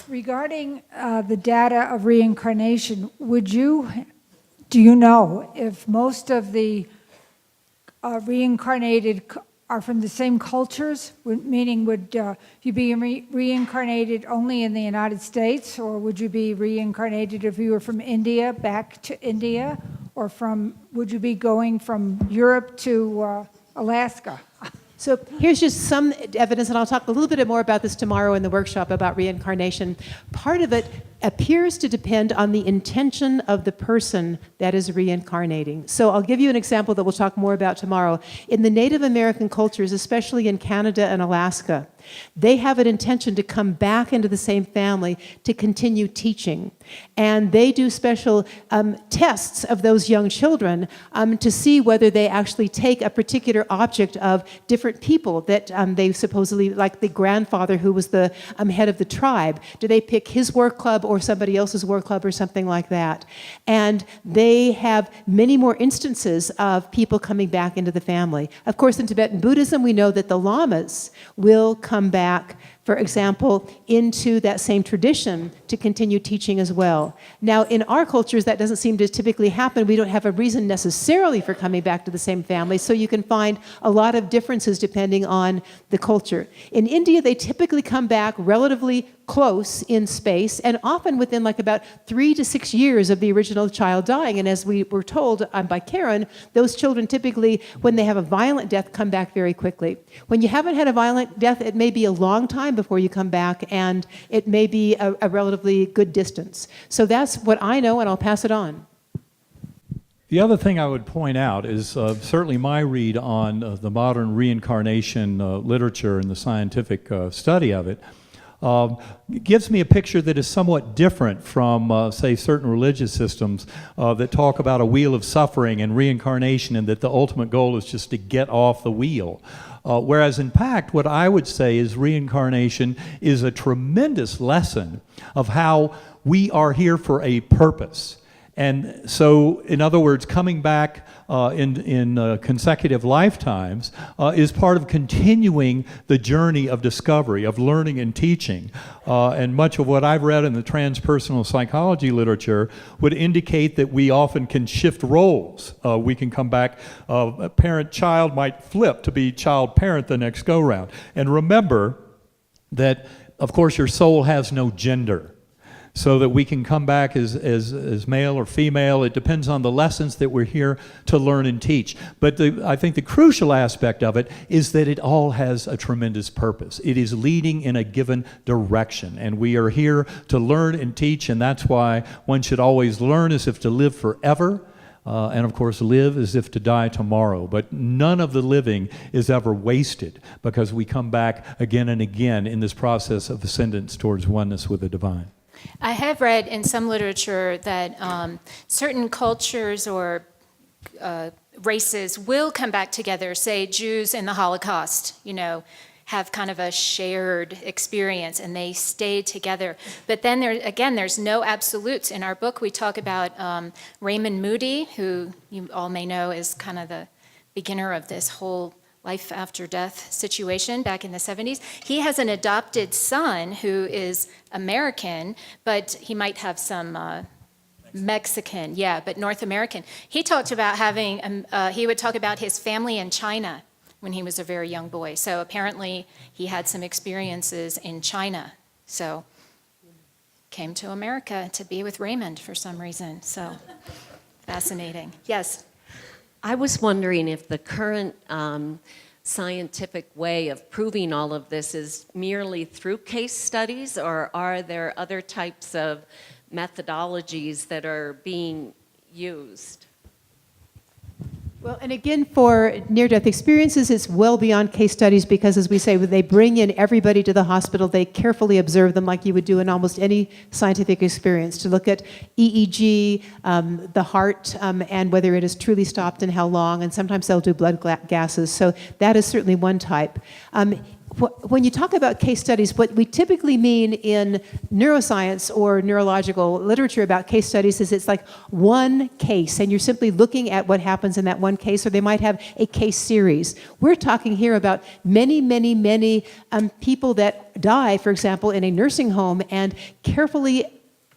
Regarding the data of reincarnation, do you know if most of the reincarnated are from the same cultures? Meaning, would you be reincarnated only in the United States, or would you be reincarnated if you were from India back to India, or would you be going from Europe to Alaska? So here's just some evidence, and I'll talk a little bit more about this tomorrow in the workshop about reincarnation. Part of it appears to depend on the intention of the person that is reincarnating. So I'll give you an example that we'll talk more about tomorrow. In the Native American cultures, especially in Canada and Alaska, they have an intention to come back into the same family to continue teaching. And they do special tests of those young children to see whether they actually take a particular object of different people that they supposedly, like the grandfather who was the head of the tribe, do they pick his work club or somebody else's work club or something like that? And they have many more instances of people coming back into the family. Of course, in Tibetan Buddhism, we know that the lamas will come back, for example, into that same tradition to continue teaching as well. Now, in our cultures, that doesn't seem to typically happen. We don't have a reason necessarily for coming back to the same family, so you can find a lot of differences depending on the culture. In India, they typically come back relatively close in space, and often within like about 3 to 6 years of the original child dying. And as we were told by Karen, those children typically, when they have a violent death, come back very quickly. When you haven't had a violent death, it may be a long time before you come back, and it may be a relatively good distance. So that's what I know, and I'll pass it on. The other thing I would point out is certainly my read on the modern reincarnation literature and the scientific study of it gives me a picture that is somewhat different from, say, certain religious systems that talk about a wheel of suffering and reincarnation and that the ultimate goal is just to get off the wheel. Whereas in fact, what I would say is reincarnation is a tremendous lesson of how we are here for a purpose. And so, in other words, coming back in consecutive lifetimes is part of continuing the journey of discovery, of learning and teaching. And much of what I've read in the transpersonal psychology literature would indicate that we often can shift roles. We can come back, a parent-child might flip to be child-parent the next go-round. And remember that, of course, your soul has no gender. So that we can come back as male or female. It depends on the lessons that we're here to learn and teach. But I think the crucial aspect of it is that it all has a tremendous purpose. It is leading in a given direction. And we are here to learn and teach, and that's why one should always learn as if to live forever. And of course, live as if to die tomorrow. But none of the living is ever wasted because we come back again and again in this process of ascendance towards oneness with the divine. I have read in some literature that certain cultures or races will come back together, say Jews in the Holocaust, have kind of a shared experience and they stay together. But then there's no absolutes. In our book, we talk about Raymond Moody, who you all may know is kind of the beginner of this whole life after death situation back in the 70s. He has an adopted son who is American, but he might have some Mexican, but North American. He talked about he would talk about his family in China when he was a very young boy. So apparently he had some experiences in China. So came to America to be with Raymond for some reason. So fascinating. Yes? I was wondering if the current scientific way of proving all of this is merely through case studies, or are there other types of methodologies that are being used? Well, and again, for near-death experiences, it's well beyond case studies because, as we say, when they bring in everybody to the hospital, they carefully observe them like you would do in almost any scientific experience to look at EEG, the heart, and whether it has truly stopped and how long, and sometimes they'll do blood gases. So that is certainly one type. When you talk about case studies, what we typically mean in neuroscience or neurological literature about case studies is it's like one case, and you're simply looking at what happens in that one case, or they might have a case series. We're talking here about many, many, many people that die, for example, in a nursing home, and carefully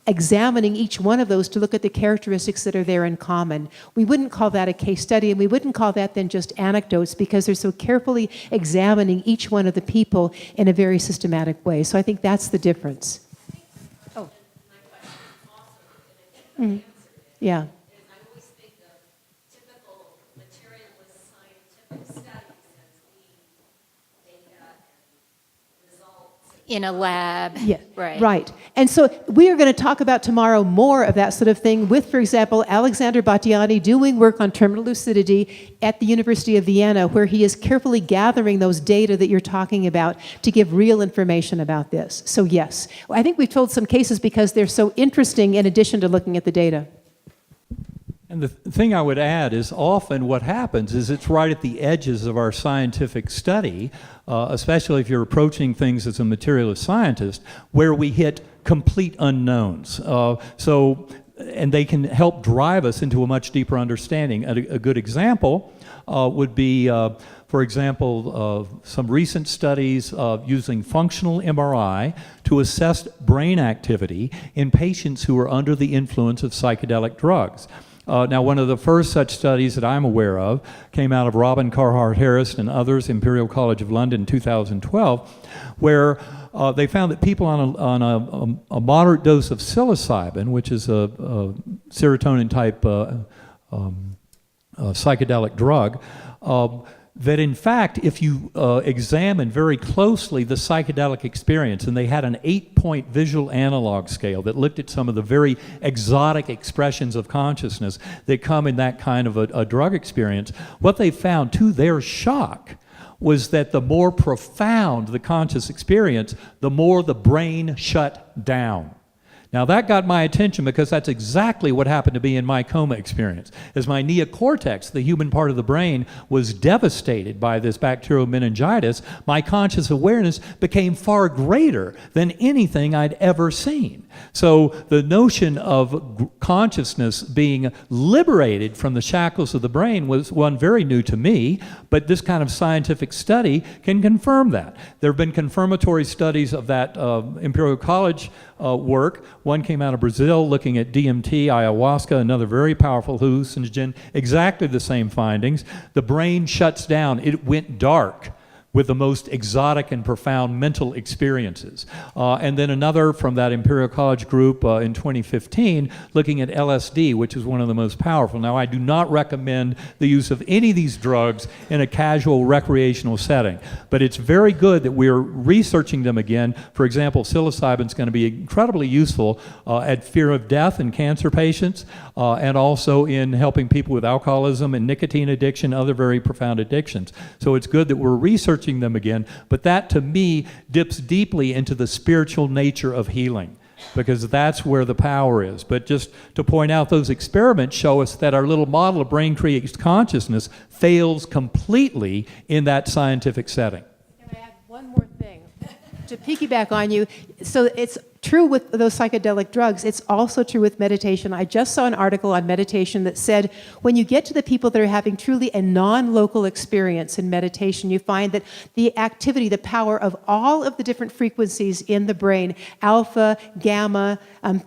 examining each one of those to look at the characteristics that are there in common. We wouldn't call that a case study, and we wouldn't call that then just anecdotes because they're so carefully examining each one of the people in a very systematic way. So I think that's the difference. Oh. Mm-hmm. Yeah. I always think of typical materialist scientific studies as being data and results. In a lab. Yeah, right. And so we are going to talk about tomorrow more of that sort of thing with, for example, Alexander Battiani doing work on terminal lucidity at the University of Vienna, where he is carefully gathering those data that you're talking about to give real information about this. So yes, I think we've told some cases because they're so interesting in addition to looking at the data. And the thing I would add is often what happens is it's right at the edges of our scientific study, especially if you're approaching things as a materialist scientist, where we hit complete unknowns. And they can help drive us into a much deeper understanding. A good example would be, for example, some recent studies using functional MRI to assess brain activity in patients who are under the influence of psychedelic drugs. Now, one of the first such studies that I'm aware of came out of Robin Carhart Harris and others, Imperial College of London in 2012, where they found that people on a moderate dose of psilocybin, which is a serotonin-type psychedelic drug, that in fact, if you examine very closely the psychedelic experience, and they had an 8-point visual analog scale that looked at some of the very exotic expressions of consciousness that come in that kind of a drug experience, what they found, to their shock, was that the more profound the conscious experience, the more the brain shut down. Now that got my attention because that's exactly what happened to me in my coma experience. As my neocortex, the human part of the brain, was devastated by this bacterial meningitis, my conscious awareness became far greater than anything I'd ever seen. So the notion of consciousness being liberated from the shackles of the brain was one very new to me, but this kind of scientific study can confirm that. There have been confirmatory studies of that Imperial College work. One came out of Brazil looking at DMT, ayahuasca, another very powerful hallucinogen, exactly the same findings. The brain shuts down. It went dark with the most exotic and profound mental experiences. And then another from that Imperial College group in 2015 looking at LSD, which is one of the most powerful. Now, I do not recommend the use of any of these drugs in a casual recreational setting, but it's very good that we're researching them again. For example, psilocybin is going to be incredibly useful at fear of death in cancer patients, and also in helping people with alcoholism and nicotine addiction, other very profound addictions. So it's good that we're researching them again, but that to me dips deeply into the spiritual nature of healing, because that's where the power is. But just to point out, those experiments show us that our little model of brain creates consciousness fails completely in that scientific setting. Can I add one more thing? To piggyback on you, so it's true with those psychedelic drugs. It's also true with meditation. I just saw an article on meditation that said when you get to the people that are having truly a non-local experience in meditation, you find that the activity, the power of all of the different frequencies in the brain, alpha, gamma,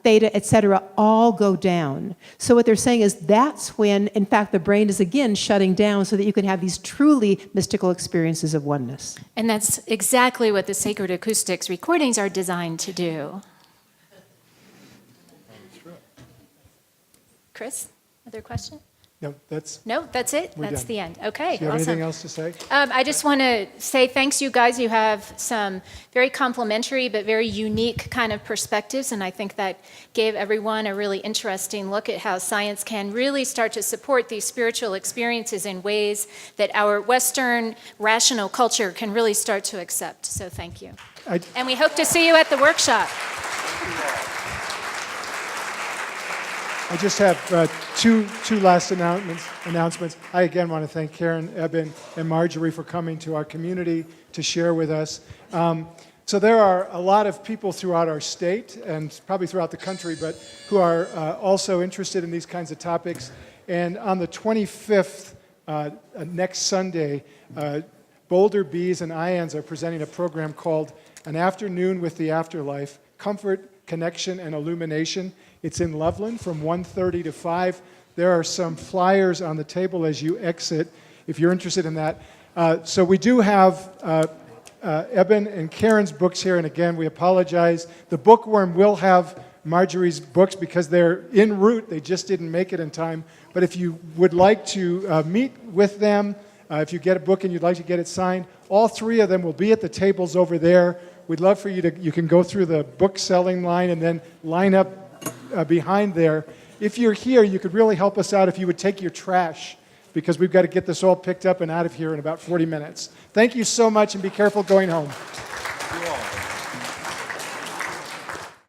theta, etc., all go down. So what they're saying is that's when, in fact, the brain is again shutting down so that you can have these truly mystical experiences of oneness. And that's exactly what the Sacred Acoustics recordings are designed to do. Chris, other question? No, that's it. We're That's done. the end. Okay, Do you have awesome. anything else to say? I just want to say thanks, you guys. You have some very complementary but very unique kind of perspectives, and I think that gave everyone a really interesting look at how science can really start to support these spiritual experiences in ways that our Western rational culture can really start to accept. So thank you. And we hope to see you at the workshop. I just have two last announcements. I again want to thank Karen, Eben, and Marjorie for coming to our community to share with us. So there are a lot of people throughout our state and probably throughout the country, but who are also interested in these kinds of topics. And on the 25th, next Sunday, Boulder Bees and Ions are presenting a program called An Afternoon with the Afterlife, Comfort, Connection, and Illumination. It's in Loveland from 1:30 to 5. There are some flyers on the table as you exit if you're interested in that. So we do have Eben and Karen's books here, and again, we apologize. The bookworm will have Marjorie's books because they're en route. They just didn't make it in time. But if you would like to meet with them, if you get a book and you'd like to get it signed, all three of them will be at the tables over there. We'd love for you to, you can go through the book selling line and then line up behind there. If you're here, you could really help us out if you would take your trash, because we've got to get this all picked up and out of here in about 40 minutes. Thank you so much, and be careful going home. Thank you all.